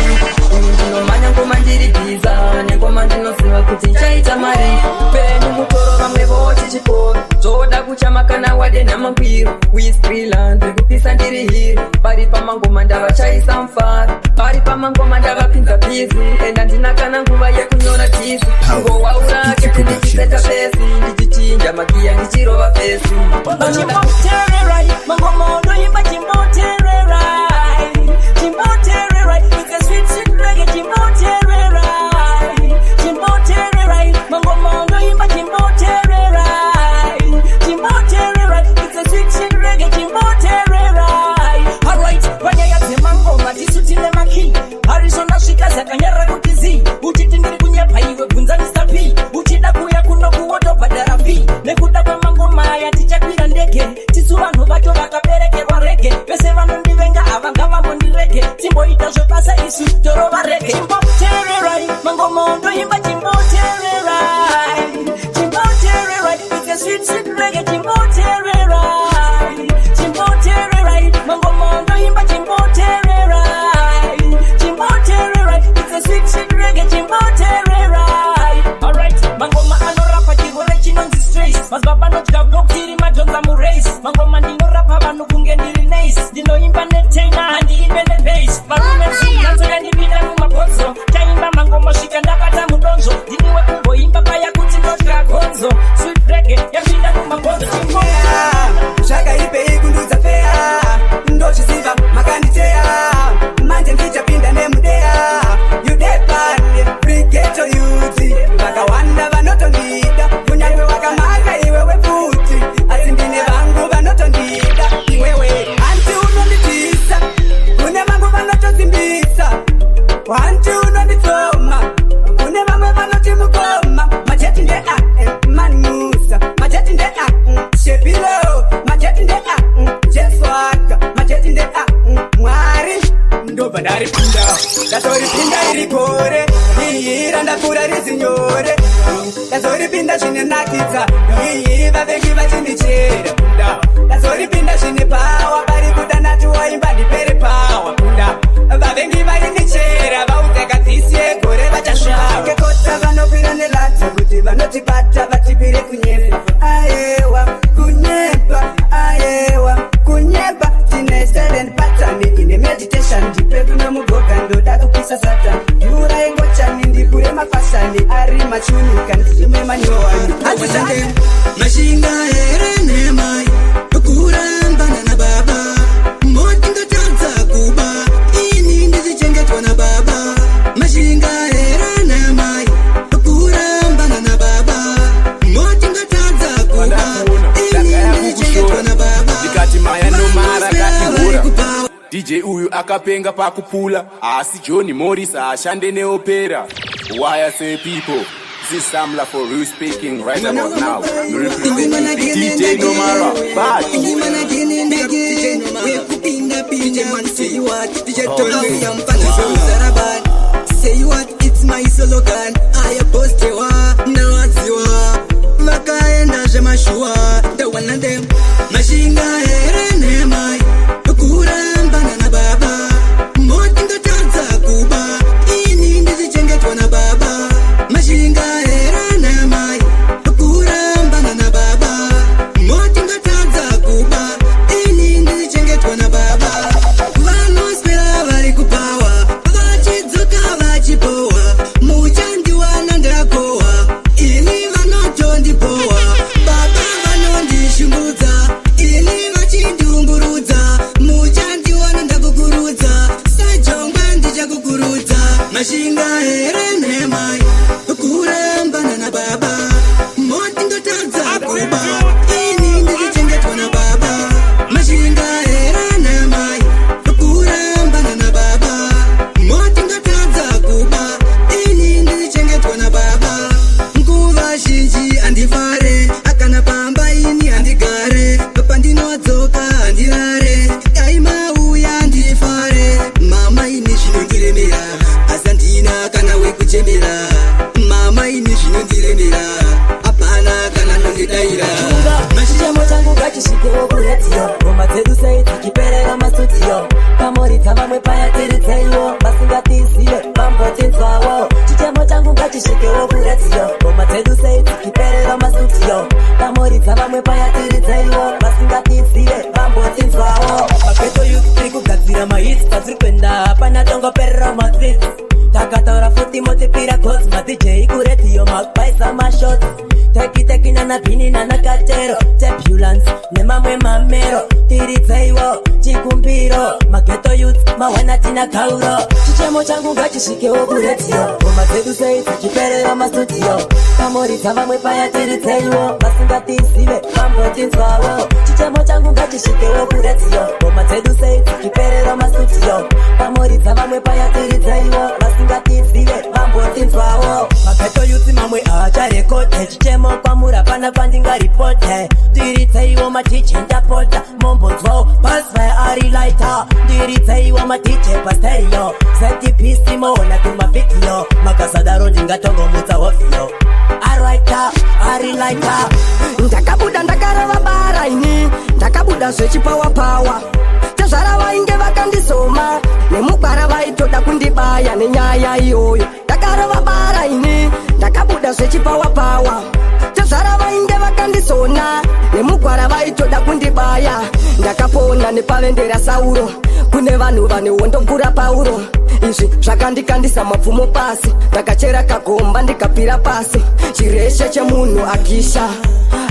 Speaker 2: Ini ndinomanya ngoma ndiridiza Nengoma ndinoziva kuti nchaita mari Penyu mutoro vamwe vochichikoro Zvoda kuchamakana wade namangwiro With Thriller ndiri kupisa ndiri hiro Pari pamangoma ndavachaisa mufaro Pari pamangoma ndavapinza busy Enda ndinakana nguva yekunyora tisi Ngowaura kete ndichiseta pesi Ndichichinja magia ndichirova fesi Chimbotererai Mangoma unoimba chimbotererai Chimbotererai It's a sweet sweet reggae Chimbotererai Chimbotererai Mangoma unoimba chimbotererai Chimbotererai It's a sweet sweet reggae Chimbotererai Alright Vanyaya dzemangoma tisutile maki Harizona svika zakanyara kuti zi Uchiti ndiri kunyapa iwe bvunza Mr. P Uchida kuya kuno kuwotobhadhara fee Nekuda kwemangoma aya tichakwira ndege Tisu vanhu vacho vakaberekerwa rege Vese vanondivenga havanga vambondirege Timboita zvebasa isu torova rege Chimbotererai Mangoma undoimba chimbotererai Chimbotererai It's a sweet sweet reggae Chimbotererai Chimbotererai Mangoma undoimba chimbotererai Chimbotererai It's a sweet sweet reggae Chimbotererai Alright Mangoma anorapa chihore chinonzi stress Mazbaba notya blokiri madhonza murace Mangoma ndinorapa vanhu kunge ndiri nice Ndinoimba netena handiimbe nebass Varume zinganzoya ndipinda mumabhonzo Chaimba mangoma svika ndapata mudonzo Ndiniwe kumboimba paya kuti ndotya gonzo Sweet reggae yapinda mumabhonzo
Speaker 10: Zvakaipe ikundudza fea Ndochiziva makanditeya Manje ndichapinda nemudeya Yudepane Frigeto yuti Vakawanda vanotondida Kunyangwe wakamaka iwewe futi Asi ndine vangu vanotondida Iwewe Anti unonditisa Kune vangu vanotozimbisa Wanti unonditsoma Kune vamwe vanoti mukoma Majeti ndea Manusa Majeti ndea Shepilo Majeti ndea Jeswaka Majeti ndea Mwari Ndobva ndaripinda Ndatoripinda iri gore Iyira ndakura rizinyore Ndazoripinda zvine nakidza Vavengi vachindichera Ndazoripinda zvine pawa Vari kuda nati waimba ndipere pawa Vavengi vaindichera Vauteka dhisi yegore vachasvaka Kota vanopira neladza Kuti vanotibata vatipire kunyepa Ayewa kunyepa Ayewa kunyepa Tine silent pattern Ine meditation Ndipe kuna mugoga Ndoda kupisa satan Yura ingochani Ndikure mafashani Ari machunika Ndime manyowani Mashinga ere nemai
Speaker 11: DJ uyu akapenga pakupula, asi Johnny Morris ashande neopera. Why I say people? This is Samla for real speaking right about now. DJ Nomara, bad.
Speaker 10: Say what, it's my slogan. I post you now what's you Maka and Ajamashua, the one of them. Mashinga Ere Mai, Kuram Banana Baba, Motin the Tanza Kuba, in the Jenga Twana Baba, Mashinga Ere Mai, Kuram Banana Baba, Motin the Tanza Kuba, in the Jenga Twana Baba, Vanos Pera Kupawa, Vachizuka Vachipoa, Mujandi Wananda Goa, Iliva not on the Poa, Baba Vanondi Shumuza, Iliva Chindumburuza, Mujandi Wananda Guguruza, Sajong Bandi Jaguguruza, Mashinga Ere Mai, Kuram Banana Baba, Montin the Tanza Kuba, Ini the Jenga Twana Baba, Mashinga Ere Mai, Kuram Banana Baba, Montin the Tanza Kuba, Ini the Jenga Twana Baba, Nguva Shinji and the Fare, Akana Pamba Ini and the Gare, Pandino Zoka and the Rare, Kaima Uya and the Fare, Mama Inishino Diremira, Asantina Kanawe Kuchemira, Mama Inishino Diremira, Apana Kanano Hidaira.
Speaker 2: Mashijamo changu gachishike oburetio Goma tedu sei tikiperera masutio Kamori tama mwepaya tiriteyo Masinga tisile mambo tinzwawo Chijamo changu gachishike oburetio Goma tedu sei tikiperera masutio Kamori tama mwepaya tiriteyo Masinga tisile mambo tinzwawo Maketo yuki kugazira mahits Kaziripenda pana tongo perra matrix Kakatora futi mote pira kos Ma DJ kuretio magpaisa ma shots Teki nana pini nana katero Tepulance, nema mwe mamero Tiriteiwo, chikumbiro Maketo youth, mawana tina kauro Chichemo changu gachishike oburetio Goma tedu sei, tikiperera masutio Kamori tama mwe paya tiriteiwo Masinga tisile, mambo tinzwawo Chichemo changu gachishike oburetio Goma tedu sei, tikiperera masutio Kamori tama mwe paya tiriteiwo Masinga tisile, mambo tinzwawo Maketo youth mamwe acha rekote Chichemo kwa murapana kwandinga ripote Diriteiwo matiche ndapota Mombo zwo, pass by ari lighter Diriteiwo matiche pasterio Seti pisi moona tumafikio Makasadaro ndinga tongo muta hofio Arwaita, ari lighter
Speaker 6: Ndakabuda ndakarava baraini Ndakabuda zvechipawa pawa Tezvara vainge vakandisoma Nemukwara vaitoda kundibaya nenyaya iyoyo Ndakarava baraini Ndakabuda zvechipawa pawa Tezvara vainge vakandisona Nemukwara vaitoda kundibaya Ndakapona nepavendera Sauro Kune vanhu vane hondo kura Pauro Izvi zvakandikandisa mabvumo pasi Ndakachera kagomba ndikapira pasi Chireshe chemunhu akisha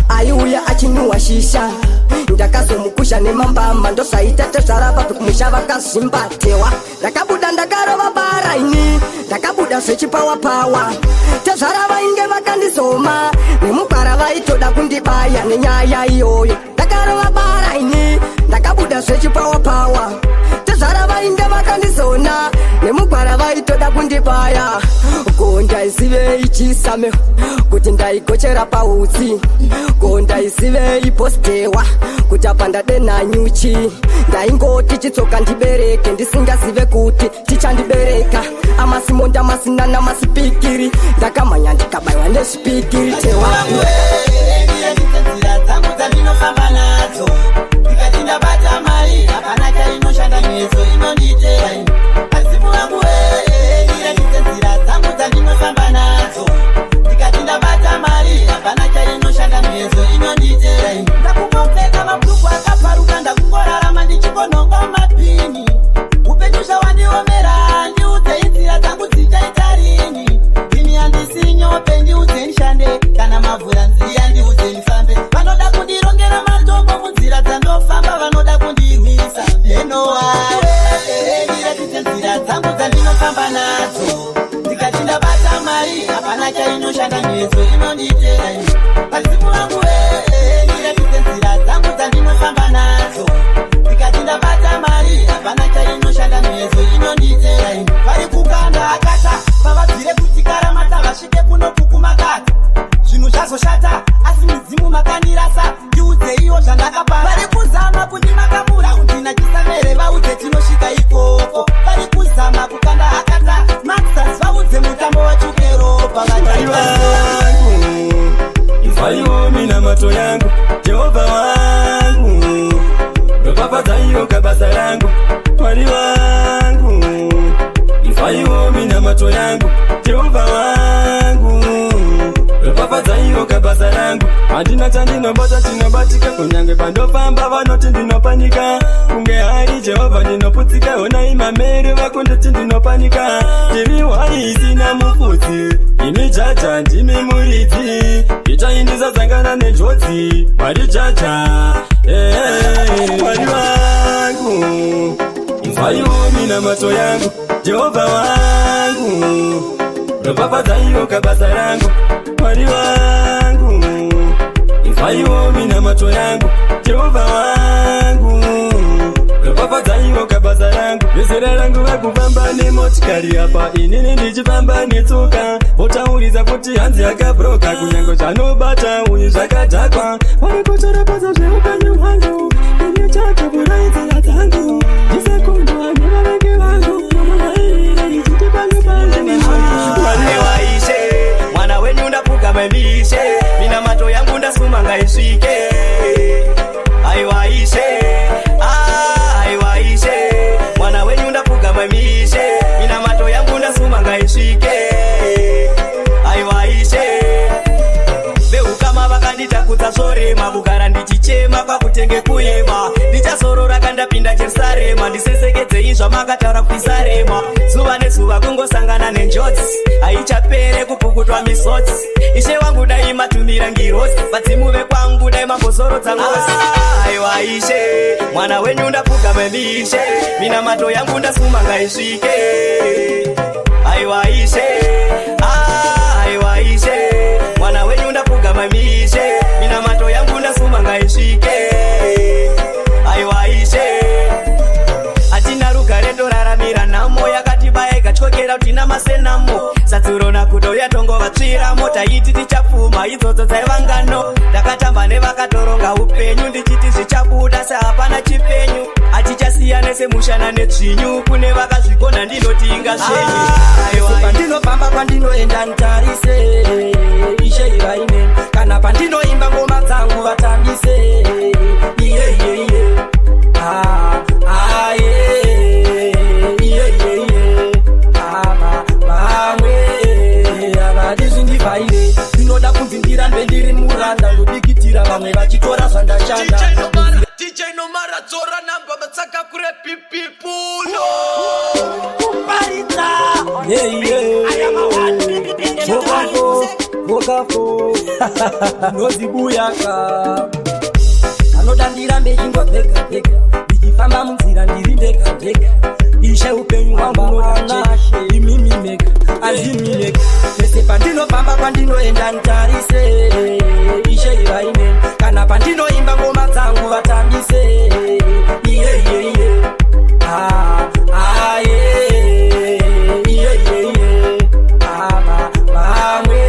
Speaker 6: Aiuya achinuwa shisha Ndakazomukusha nemambamba Ndosvaita tezvara vabve kumusha vakazvimbatewa Ndakabuda ndakarova baraini Ndakabuda zvechipawa pawa Tezvara vainge vakandisoma Nemukwara vaitoda kundibaya nenyaya iyoyo Ndakarova baraini Ndakabuda zvechipawa pawa Tezvara vainge vakandisona Nemukwara vaitoda kundibaya Ko ndaizivei chisame Kuti ndaigochera pautsi Ko ndaizivei postewa Kuti apa ndadena nyuchi Ndaingoti chitsoka ndibereke Ndisingazive kuti tichandibereka Amasimonda masinana masipikiri Ndakamanya ndikabaiwa nezvipikiri tewa
Speaker 10: Ndikatindabata mari hapana chainoshanda nezo inonditera Asimu wangu nzira dzangu dzandinofamba nadzo Ndikatindabata mari hapana chainoshanda nezo inonditera Ndakungopfeka mabhuku akaparuka ndakungorarama ndichikononga mapini Upenyu zvawandiomera ndiudze nzira dzangu dzichaita rini Ini handisi nyope ndiudze ndishande Kana mavhura nziya ndiudze ndifambe Vanoda kundirongera matombo munzira dzangu
Speaker 2: mukazoshata asi midzimu makanirasa ndiudze iyo zvandakapa vari kuzama kundimakamura undina chisamere vaudze tinosvika ikoko vari kuzama kukanda akata maxas vaudze mutambo wachukeropa
Speaker 12: ifaiwo mina mato yangu Jehova wangu ropapata iyo kabasa yangu Mwali wangu ifaiwo mina mato yangu Jehova wangu ropapata iyo kabasa yangu Andina chandinobata chinobatika kunyange pandofamba vanoti ndinopanika kunge hari Jehova ndinoputsika ona imamere vakondoti ndinopanika ndiri wari isina mufudzi imi jaja ndimi muridzi itaindisadzangana nenjodzi Mwari jaja Mwari wangu ifaiwo mina mato yangu Jehova wangu ropapata iyo kabasa yangu Mwari wangu ifaiwo mina mato yangu Jehova wangu ropapata iyo kabasa yangu vezera rangu vakufamba nemotikari apa inini ndichifamba netsoka votauriza kuti hanzi yakabroka kunyange zvanobata uyu zvakadhakwa vari kutorapasa zveupenyu hwangu ini chacho kurainzira dzangu ndisekundwa nevavengi vangu ichiti pangu
Speaker 2: panguaiwaishe mwana wenyu ndapuka memishe mina mato yangu ndasuma ngaisvike aiwaishe aiwaishe mwana wenyu ndapuka memishe mina mato yangu ndasuma ngaisvike aiwaishe veukama vakanditakudza zvorema kugara ndichichema kwakutenge kuyema ndichazorora kandapinda Jerusarema ndisesekedzei zvamakataura kuisarema zuva nezuva kungosangana nenjodzi haichapere kupukutwa misodzi ishe wangu dai matumira ngirozi vadzimu vekwangu dai mambozorodza ngozi aiwaishe mwana wenyu ndapuka memishe mina mato yangu ndasuma ngaisvike aiwaishe aiwaishe mwana wenyu ndapuka memishe mina mato yangu ndasuma ngaisvike aiwaishe hatina rugare ndoraramira nhamo yakatibaya ikatyokera tina masenamo satsuro nakuto yatongovatsviramo taiti tichapfuma idzodzo dzaivangano ndakatamba nevakatoronga upenyu ndichiti zvichabuda sehapana chipenyu hatichasiyane semushana nedzvinyu kune vakazvigona ndinoti inga zvenyu pandinofamba pandinoenda ntarise ishe ivaine kana pandinoimba ngoma dzangu vatambise iyeyeye avadizvindivaire ndinoda kunzi ndirambe ndiri muranda ndodikitira vamwe vachitora zvandashanda DJ Nomara dzora namba matsaka kure pipipulo vokafo nozibuyaka anoda ndirambe chingopfeka ndichifamba munzira ndiri ndeka ishe upenyu hwangu nodacheka imimimeka andimimeka pese pandinofamba pandinoenda ntarise ishe ivaine kana pandinoimba ngoma dzangu vatambise iyeyeye iyeyeye vamwe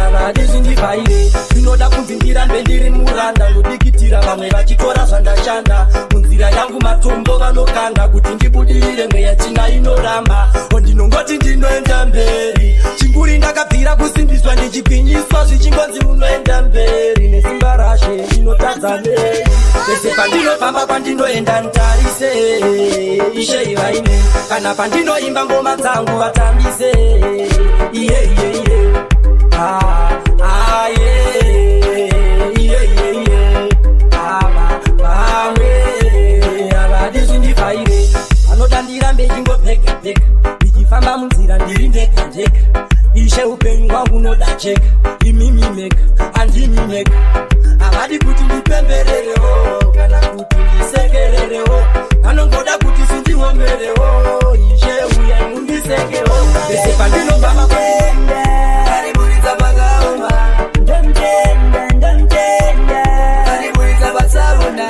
Speaker 2: avadizvindivaire zvinoda kunzi ndirambe ndiri muranda ndodikitira vamwe vachitora zvandashanda munzira yangu matombo vanokanda kuti ndibudirire mweya china inoramba ondinongoti ndinoenda mberi chinguri ndakabvira kusimbiswa ndichigwinyiswa zvichingonzi unoenda mberi nesimba rashe ndinotadza mberi pese pandinofamba pandinoenda ntarise ishe ivaine kana pandinoimba ngoma dzangu vatambise iyeyeye avadizvindivaire vanoda ndirambe chingopfeka ndichifamba munzira ndiri ndeka ishe upenyu hwangu nodacheka imimimeka andimimeka havadi kuti ndipembererewo kana kuti ndisekererewo vanongoda kuti zindihomberewo ishe uya mundisekewo pese pandinobama ariburidza vakaoma ariburidza vatsavona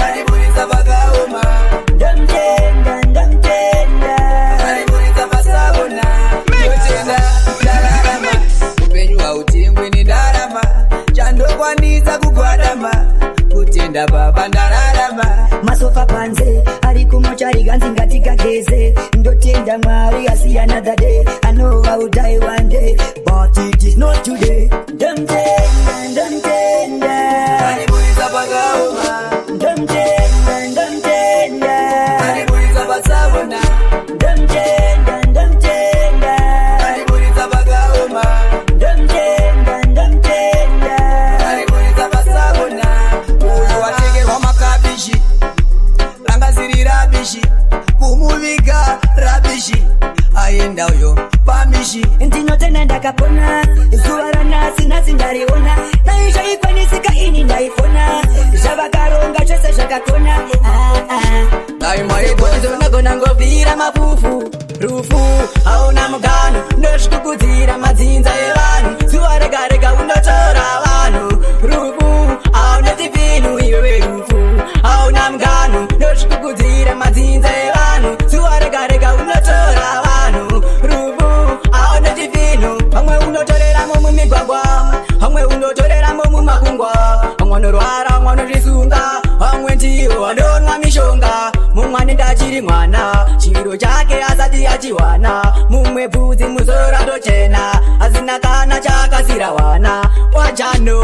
Speaker 2: ariburidza vakaoma ariburidza vatsavona yotenda
Speaker 10: ndakwiza kugwadama kutenda baba ndararama
Speaker 3: masofa panze ari kumochari ganzi ngatikageze ndotenda mwari asi another day I know I will die one day but it is not today ndamtenda
Speaker 10: alimuliza pakaoma
Speaker 3: ndamtenda
Speaker 10: alimuliza pasabona
Speaker 3: ndamtenda
Speaker 10: alimuliza pakaoma
Speaker 3: ndamtenda
Speaker 10: alimuliza pasabona uyu watengerwa makabishi langaziri rabishi kumuviga rabishi aenda uyo pamishi
Speaker 3: ndinotenda ndakapona zuva ranasi nhasi ndariona naizvaikwanisika ini ndaifona zvavakaronga zvose zvakakona
Speaker 10: daimwaigozonagona ngobvira mafufu rufu hauna mugano ndosvikukudzira madzinza evanhu zuva rega rega undotora vanhu rufu hauna tivhinhu iwewe rufu hauna mugano ndosvikukudzira madzinza evanhu zuva rega rega undotora vanhu rufu hauna tivhinhu vamwe unotoreramo mumigwagwa vamwe unotoreramo mumakungwa vamwe anorwara vamwe anozvisunga vamwe ndivo vandonwa mishonga mumwe anenge achiri mwana chiro chake asati achiwana mumwe bvudzi musoro ratochena asina kana chakasira wana wajano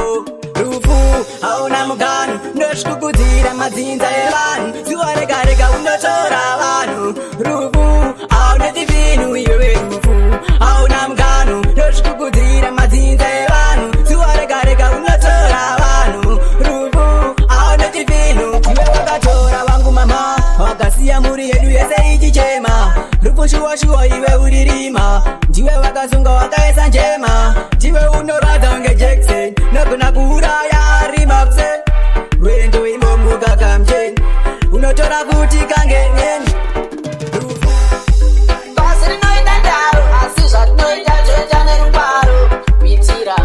Speaker 10: rufu hauna mugano ndosvikukudzira madzinza evanhu zuva rega rega undotora vanhu rufu hauna tivhinhu iwewe rufu hauna mugano ndosvikukudzira madzinza evanhu zuva rega rega undotora vanhu rufu hauna tivhinhu iwe wakatora vangu mama wakasiya muri yedu yese ichichema rufu shuwa iwe uririma ndiwe wakasunga wakaisa njema ndiwe unoradza ngejeksen nogona kuuraya rimapse rwendo imbomuka kamjeni unotora kuti kangenyeni
Speaker 7: basi rinoita ndaro asi zvatinoita zvoita nerungwaro kuitira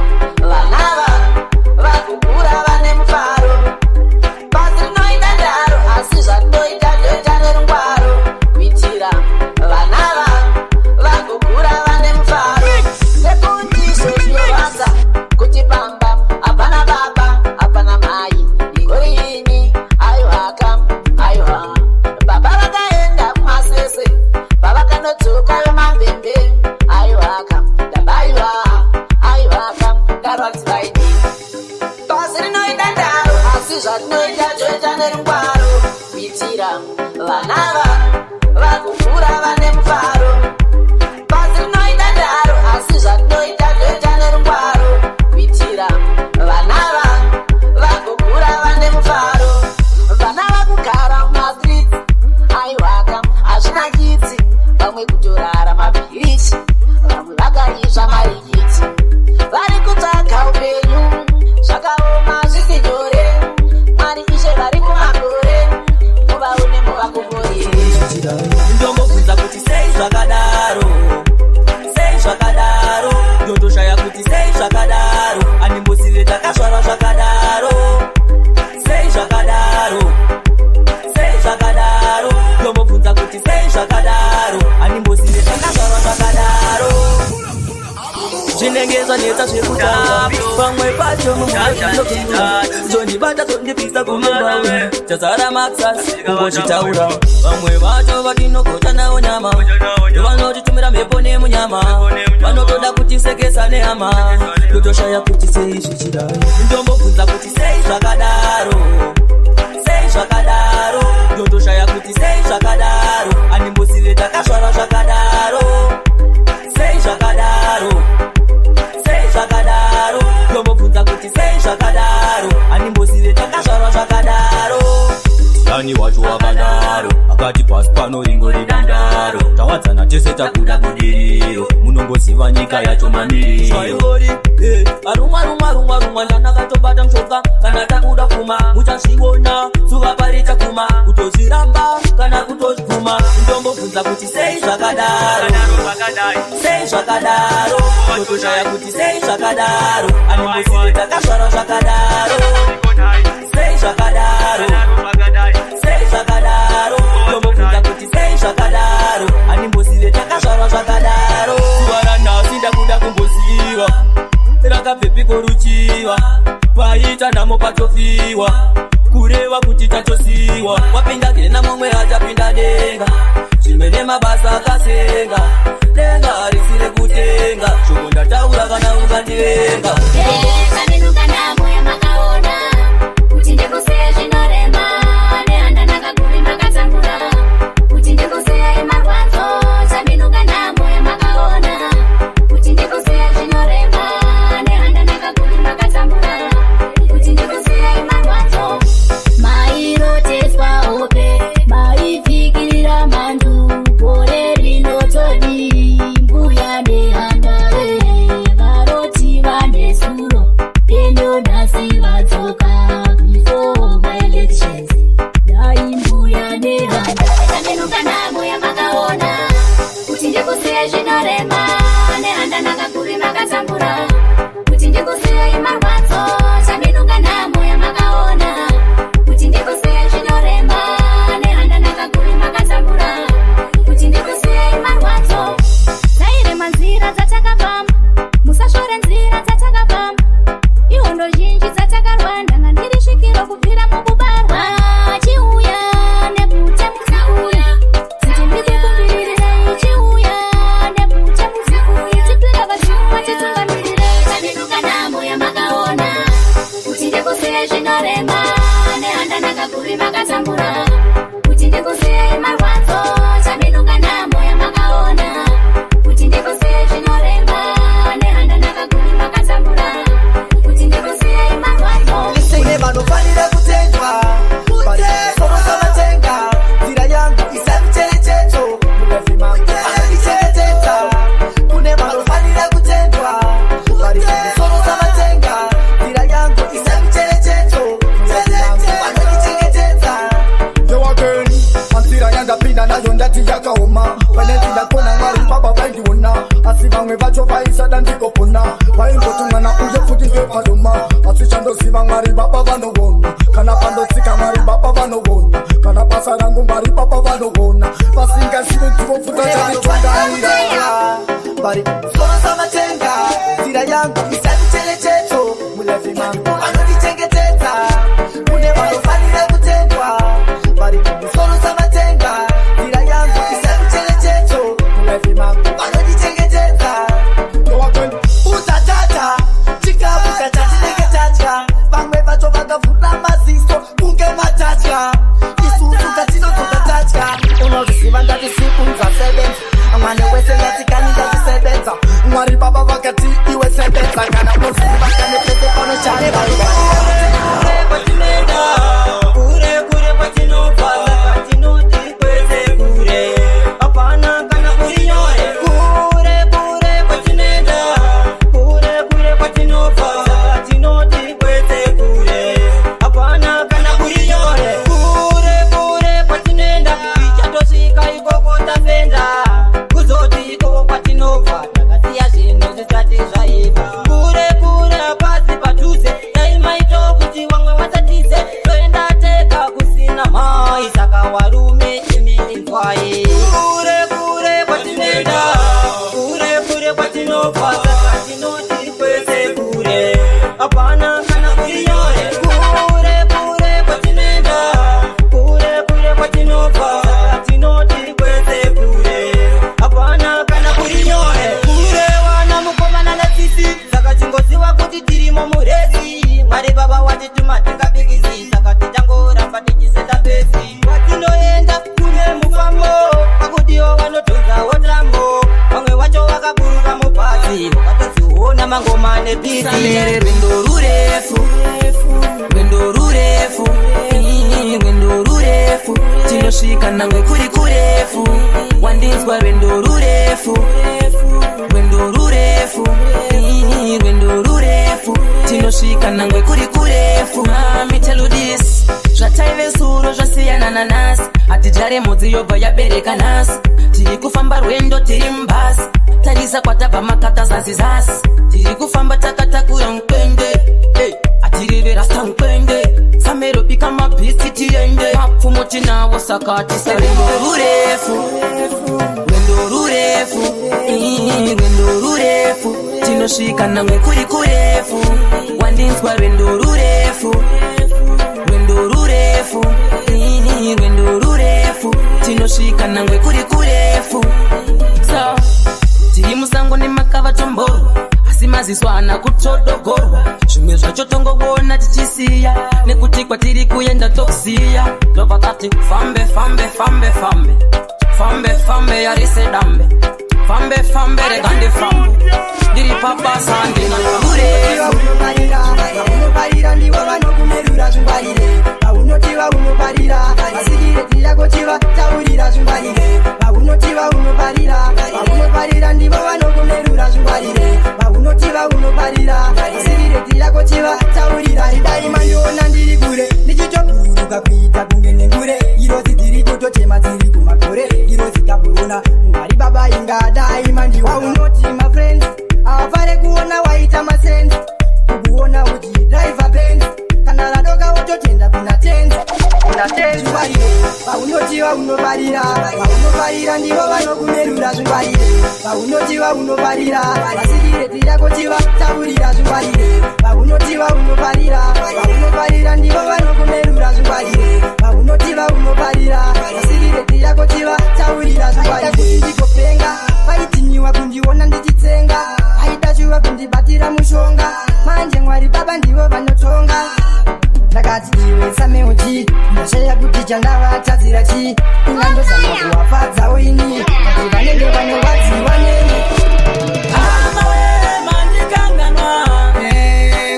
Speaker 7: vanava vakukura vane mufaro basi rinoita ndaro asi zvatinoita zvoita nerungwaro kuitira vanava vakukura vane mufaro sekuti zvezvinovanza kuti pamba hapana baba hapana mai igorini aiwaka aiwa baba vakaenda kumasese pavakanodzoka vemambembe aiwaka dabaiwa aiwaka ndarwadzivaini basi rinoita ndaro asi zvatinoita zvoita nerungwaro kuitira vanava vakukura vane mufaro basi rinoita ndaro asi zvatinoita zvoita nerungwaro kuitira vanava vakukura vane mufaro vana vakugara mumastrits aiwaka hazvinakidzi vamwe kutorara mabhirichi vamwe vakaizva marikiti vari kutsvaga upenyu zvakaoma zvisi nyore mwari ishe vari kumakore muvaone muvakomborere
Speaker 12: ndombobvunza kuti sei zvakadaro ndotoshaya kuti sei zvakadaro animbosive takasvara zvakadaro sei zvakadaro ndombobvunza kuti sei zvakadaro animbosive takasvara zvakadaro zvinenge zvanetsa zvekutaura pamwe pacho mumwezvondibata tondipisa kumembawe chazara maksasi kungochitaura vamwe vacho vatinogota nawo nyama ndovanotitumira mhepo nemunyama vanotoda kutisekesa nehama totoshaya kuti sei zvichidai ndombobvunza kuti sei zvakadaro ndotoshaya kuti sei zvakadaro animbosive takasvara zvakadaro sei zvakadaro ndombobvunza kuti sei zvakadaro animbosive takasvara zvakadaro ani wacho wakadaro akati pasi pano ringori dandaro tawadzana tese takuda budiriro munongoziva nyika yacho mamiriro arumwa ndanakatobata mushoka kana takuda kuma muchazviona zuva parita kuma kutozviramba kana kutozvuma ndombobvunza kuti sei zvakadaro totoshaya kuti sei zvakadaro animbosive takasvara zvakadaro sei zvakadaro ndombobvunza kuti sei zvakadaro animbosive takasvara zvakadaro zuva ranhasi ndakuda kumboziva rakabvepiko ruchiva paita pamo patofiwa kureva kuti tatosiwa wapinda kena momwe hajapinda denga zvimene mabasa akasenga denga risire kutenga shoko ndataura kana ungandivenga
Speaker 5: kaminuka namo yamakaona kuti ndikusiya zvinorema nehanda nakaguri makatambura kuti ndikusiya yemarwadzo chaminuka namo yamakaona kuti ndikusiya zvinorema nehanda nakaguri makatambura kuti ndikusiya yemarwadzo mairoteswa hope maivhikirira mandu gore rinotodi mbuya nehandare varoti vanesuro dendo nhasi vadzoka before my elections dai mbuya nehandare kaminuka namo yamakaona kuti ndikusiya zvinorema nehanda nakaguri makatambura kuti ndikusiya yemarwadzo chaminuka namo yamakaona kuti ndikusiya zvinorema nehanda nakaguri makatambura kuti ndikusiya yemarwadzo tairema nzira dzatakafamba musashore nzira dzatakafamba ihondo zhinji dzatakarwa ndanga ndiri svikiro kubvira mukubarwa chiuya nebute musauya kuti ndikukumbirirai chiuya nebute musauya tipira vazhumwa titungamirirai kaminuka namo yamakaona kuti ndikusiya zvinorema nehanda nakaguri makatambura kuti ndikusiya yemarwadzo chaminuka namo yamakaona kuti ndikusiya zvinorema nehanda nakaguri makatambura kuti ndikusiya yemarwadzo
Speaker 2: kune vanofanira kutendwa vari soro samatenga nzira yangu isavicherechedzo munezima anondichengetedza kune vanofanira kutendwa vari soro samatenga nzira yangu isavicherechedzo anondichengetedza
Speaker 10: ndewakeni anzira yandapinda nayo ndati yakaoma pane ndindakona mwari baba vaindiona asi vamwe vacho vaisada ndikopona vaingoti mwana uye futi ngepadoma asi chandoziva mwari baba vanoona kana pandotsika mwari baba vanoona kana basa rangu mwari baba vanoona vasingazive ndivofuta chatitongaira
Speaker 2: vari soro samatenga nzira yangu isavicherechedzo mulevima anondichengetedza kune vanofanira kutendwa vari soro samatenga nzira yangu isavicherechedzo mulevima anondichengetedza utatata chikapu chachatinenge tatya vamwe vacho vakavhura maziso kunge matatya isusu katinodzoka tatya unozviziva ndatisikunza 7 mwane wese ngatikani ndatisebenza mwari baba vakati iwe sebenza kana unoziva kane pese panoshane
Speaker 12: kure kure kwatinobva kwatinoti kwese kure hapana kana kuri nyore kure kure kwatinoenda kure kure kwatinobva kwatinoti kwese kure hapana kana kuri nyore kure kure kwatinoenda tichatosvika ikoko tafenda kuzoti ikoko kwatinobva takasiya zvinhu zvisati zvaiva kure kure hapasi padhuze daimaito kuti vamwe vasatize toenda tega kusina mai saka warume chimiinzwai kure kure kwatinoenda kure kure kwatinobva saka tinoti kwese kure hapana kana kuri nyore kure kure kwatinoenda kure kure kwatinobva saka tinoti kwese kure hapana kana kuri nyore kure wana mukomana natsisi saka tingoziva kuti tirimo murezi mwari baba watituma tingabikisi saka tichangoramba tichiseta pesi kwatinoenda kune mufambo pakudiwo vanodhonzawo tambo vamwe vacho vakaburuka mubhazi vakatodziona mangoma nepisi rwendo rurefu rwendo rurefu rwendo rurefu tinosvika nangwe kuri kurefu wandinzwa rwendo rurefu rwendo rurefu rwendo rurefu tinosvika nangwe kuri kurefu miteludis zvataive suro zvasiyana nanasi hatijare mhodzi yobva yabereka nhasi tiri kufamba rwendo tiri mubhasi tarisa kwatabva makata zazizasi tiri kufamba takatakura mukwende atiri verasta mukwende samerobika mabhisi tiende fumuti nawo sakatisa rwendo rurefu tinosvika namwe kuri kurefu wandinzwa rwendo rurefu tinosvika namwe kuri kurefu so tiri musango nemakava tomborwa asi maziso ana kutodogorwa zvimwe zvacho tongoona tichisiya nekuti kwatiri kuenda tokusiya ndopakati fambe yarise dambe fambe regande fambe ndiri pabasa ndina rurefu
Speaker 13: unoparira ndivo vanokumerura zvingwarire paunotiva unoparira asikireti yako chiva taurira zvingwarire paunotiva unoparira ndivo vanokumerura zvingwarire paunotiva unoparira asikireti yako chiva taurira idai mandiona ndiri kure ndichitobururuka kuita kunge nengure irozi dziri kutotema dziri kumakore irozi kaburuna mwari baba ingadai mandiwa unoti mafriends avafare kuona waita masense kukuona uchidrive benz kana radoka wototenda kuna tenzi paunotiva unoparira ndivo vanokumerura zvingwarire paunotiva unoparira asikireti yako chiva taurira zvingwarire paunotiva unoparira ndivo vanokumerura zvingwarire paunotiva unoparira asikireti yako chiva taurira zvingwarire ndikopenga vaitiniwa kundiona ndichitsenga aidashuva kundibatira mushonga manje mwari baba ndivo vanotonga ndakati iwe sameuchi ndasheya kuti chandavatadzira chi ingandozama kuvafadzawo ini kuti vanenge vanovadziwa neni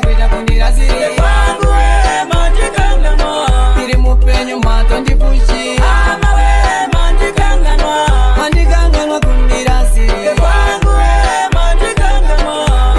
Speaker 13: kuita kundirasire kwangu iri mupenyu mato ndipushi mandikanganwa kundirasire kwangu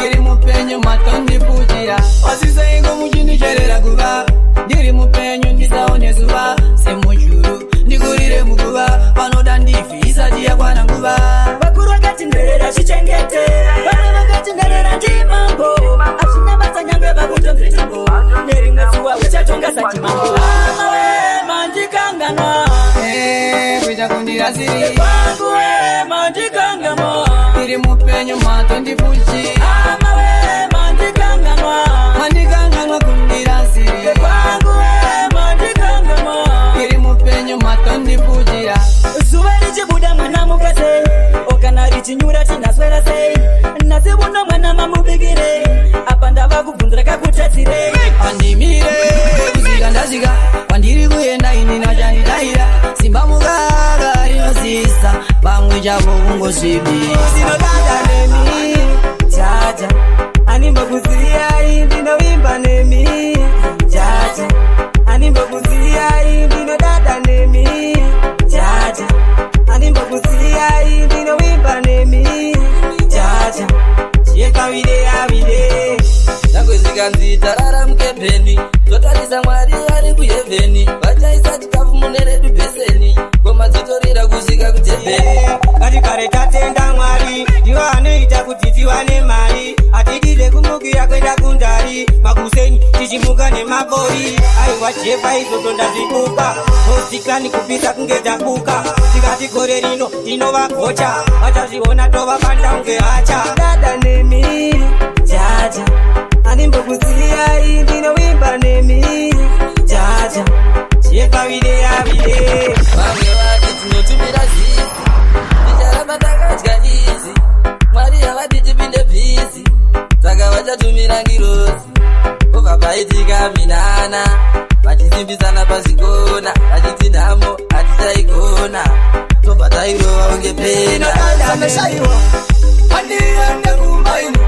Speaker 13: iri mupenyu mato ndipushira wasiseingo muchindicherera kuva ndiri mupenyu ndisaone zuva semujuru ndikurire muguva panoda ndifi isati yakwana nguva vakuru vakati nderera chichengete vana vakati nderera ndimambo asina vatsanyange vakutombetambo nerimwe zuva uchatonga sati mambo mandikanganwa kuita kundirasiri kwangu mandikanganwa iri mupenyu mato ndipushi mandikanganwa kundirasiri kwangu iri mupenyu mato ndipushira zuva richibuda mwana mukase okana richinyura tinaswera sei nasi buno mwana mamubikire apa ndava kubvunzira kakutatsirei pandimire kuzika ndasvika pandiri kuenda ini nachandidaira simba mukaka rinosisa pamwe chavo kungosvibira ndinodada nemi jaja animbokuziyai ndinovimba nemi jaja animbokuziyai ndinodada nemi jaja animbokuziyai ndinovimba nemi jaja chiyekavide
Speaker 12: zangwezikanzi tarara mukembeni totarisa mwari ari kuhevheni vachaisa chikafu muneredu bheseni ngoma dzotorira kusvika kutembeni
Speaker 13: ngatigare tatenda mwari ndivo anoita kuti tiwane mari hatidire kumukira kwenda kundari makuseni tichimuka nemabori aiwa jepa izotonda zvikuka mosikani kupisa kunge tabuka tikati gore rino tinovagocha vachazviona tova pandaunge hacha dada nemi jaja animbokuziyai ndinovimba nemi jaja chiyekavide
Speaker 12: vamwe vati tinotumira zizi ticharamba takadya izi mwari havati tipinde bhizi saka vachatumira ngirozi obva paitika minana vachisimbisana pazigona vachiti nhamo hatichaigona tobva tairova unge pena
Speaker 13: handiende kumbaino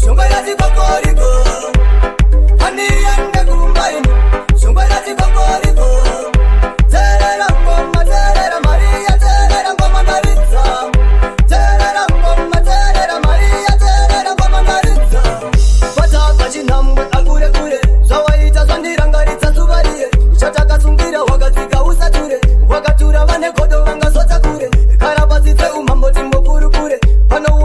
Speaker 13: shongwerati pakoriko handiende kumbaino shongwerati pakoriko terera ngoma terera maria terera ngoma ndaritsa terera ngoma terera maria terera ngoma ndaritsa vataka chinhambwe akure kure zvawaita zvandirangaritsa zuvariye ichotakasungira wakatsika usature wakatura vane godo vangasota kure karapasitse umambo timbokuru kure pano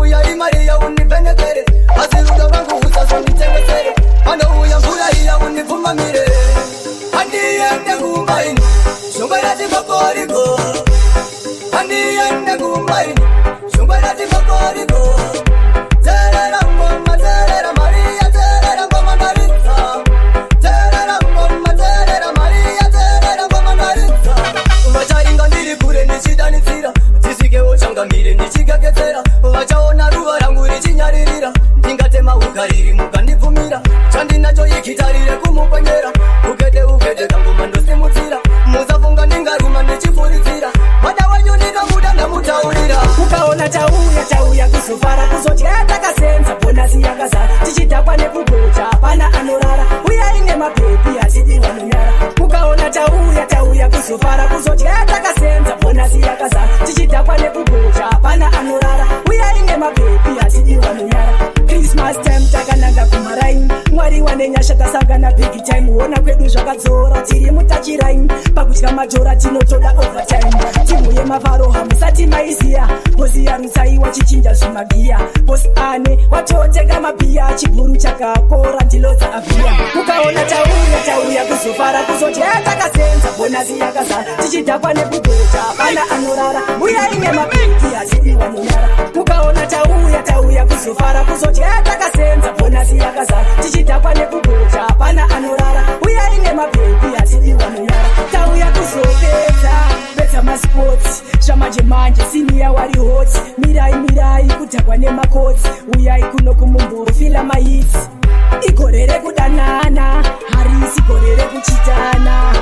Speaker 2: tauya kuzofara kuzodya takasenza bonasi yakazara tichidhakwa nekugocha hapana anorara uyai nemabhepi hatidi vanonyara Christmas time takananga kumaraini mwari wane nyasha tasangana big time huona kwedu zvakadzora tiri mutachiraini pakudya majora tinotoda overtime timu yemavaro hamusati maiziya bosi yarutsaiwa chichinja zvimagiya bosi ane watotenga mabhiya chibhuru chakakora ndilodza abhiya mukaona tauya kuzofara kuzodya takasenza bonasi yakazara tichidhakwa nekugocha hapana anorara uyai nemabhepi hatidi vanonyara mukaona tauya kuzofara kuzodya takasenza bonasi yakazara tichidhakwa nekugocha hapana anorara uyai nemabhepi hatidi vanonyara tauya kuzopedza maspotsi zvamanje siniya wari hoti mirai kudhakwa nemakotsi uyai kuno kumumburu fila mahitsi igore rekudanana harisi gore rekuchitana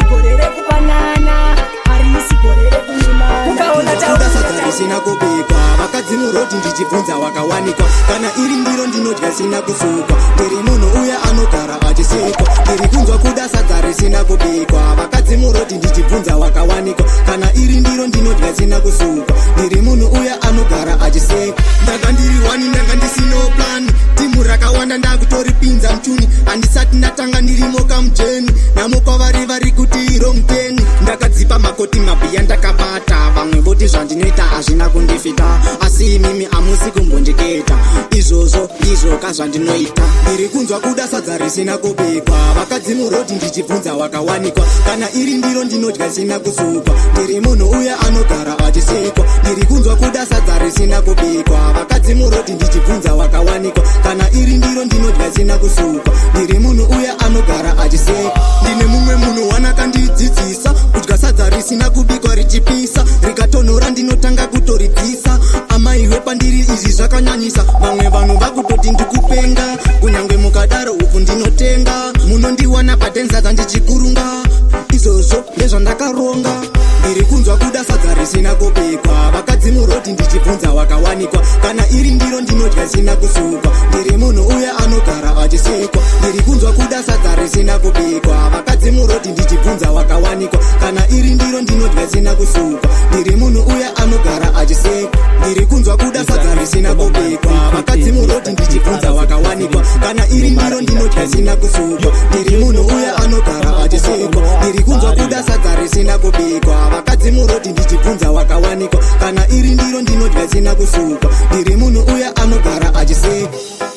Speaker 2: igore rekupanana harisi gore rekunyimana
Speaker 10: sina kubikwa vakadzi muroti ndichibvunza wakawanikwa kana iri ndiro ndinodya sina kusukwa ndiri munhu uya anogara achisikwa ndiri kunzwa kuda sadza risina kubikwa vakadzi muroti ndichibvunza wakawanikwa kana iri ndiro ndinodya sina kusukwa ndiri munhu uya anogara achisikwa ndanga ndiri wani ndanga ndisino plan timu rakawanda ndakutoripinza mchuni handisati ndatanga ndirimo kamujeni namukwavari vari kuti rongteni ndakadzipa makoti mabhiya ndakabata vamwe voti zvandinoita hazvina kundifita asi imimi hamusi kumbondiketa izvozvo ndizvo kazvandinoita ndiri kunzwa kuda sadza risina kubikwa vakadzi muroti ndichibvunza wakawanikwa kana iri ndiro ndinodya sina kusukwa ndiri munhu uya anogara achisikwa ndiri kunzwa kuda sadza risina kubikwa vakadzi muroti ndichibvunza wakawanikwa kana iri ndiro ndinodya sina kusukwa ndiri munhu uya anogara achisikwa ndine mumwe munhu wanakandidzidzisa kudya sadza risina kubikwa richipisa rikatonhora ndinotanga kutoridzisa amaiwe pandiri izvi zvakanyanyisa vamwe vanhu vakutoti ndikupenga kunyange mukadaro uku ndinotenga munondiwana padenzadza ndichikurunga izvozvo ndezvandakaronga ndiri kunzwa kuda sadza risina kubikwa vakadzi muroti ndichibvunza wakawanikwa kana iri ndiro ndinodya sina kusukwa ndiri munhu uya anogara achisikwa ndiri kunzwa kuda sadza risina kubikwa vakadzi muroti ndichibvunza wakawanikwa kana iri ndiro ndinodya sina kusukwa ndiri munhu uya anogara achisikwa ndiri kunzwa kuda sadza risina kubikwa vakadzi muroti ndichibvunza wakawanikwa kana iri ndiro ndinodya sina kusukwa ndiri munhu uya anogara achisikwa ndiri kunzwa kuda sadza risina kubikwa vakadzi muroti ndichibvunza wakawanikwa kana iri ndiro ndinodya sina kusukwa ndiri munhu uya anogara achisikwa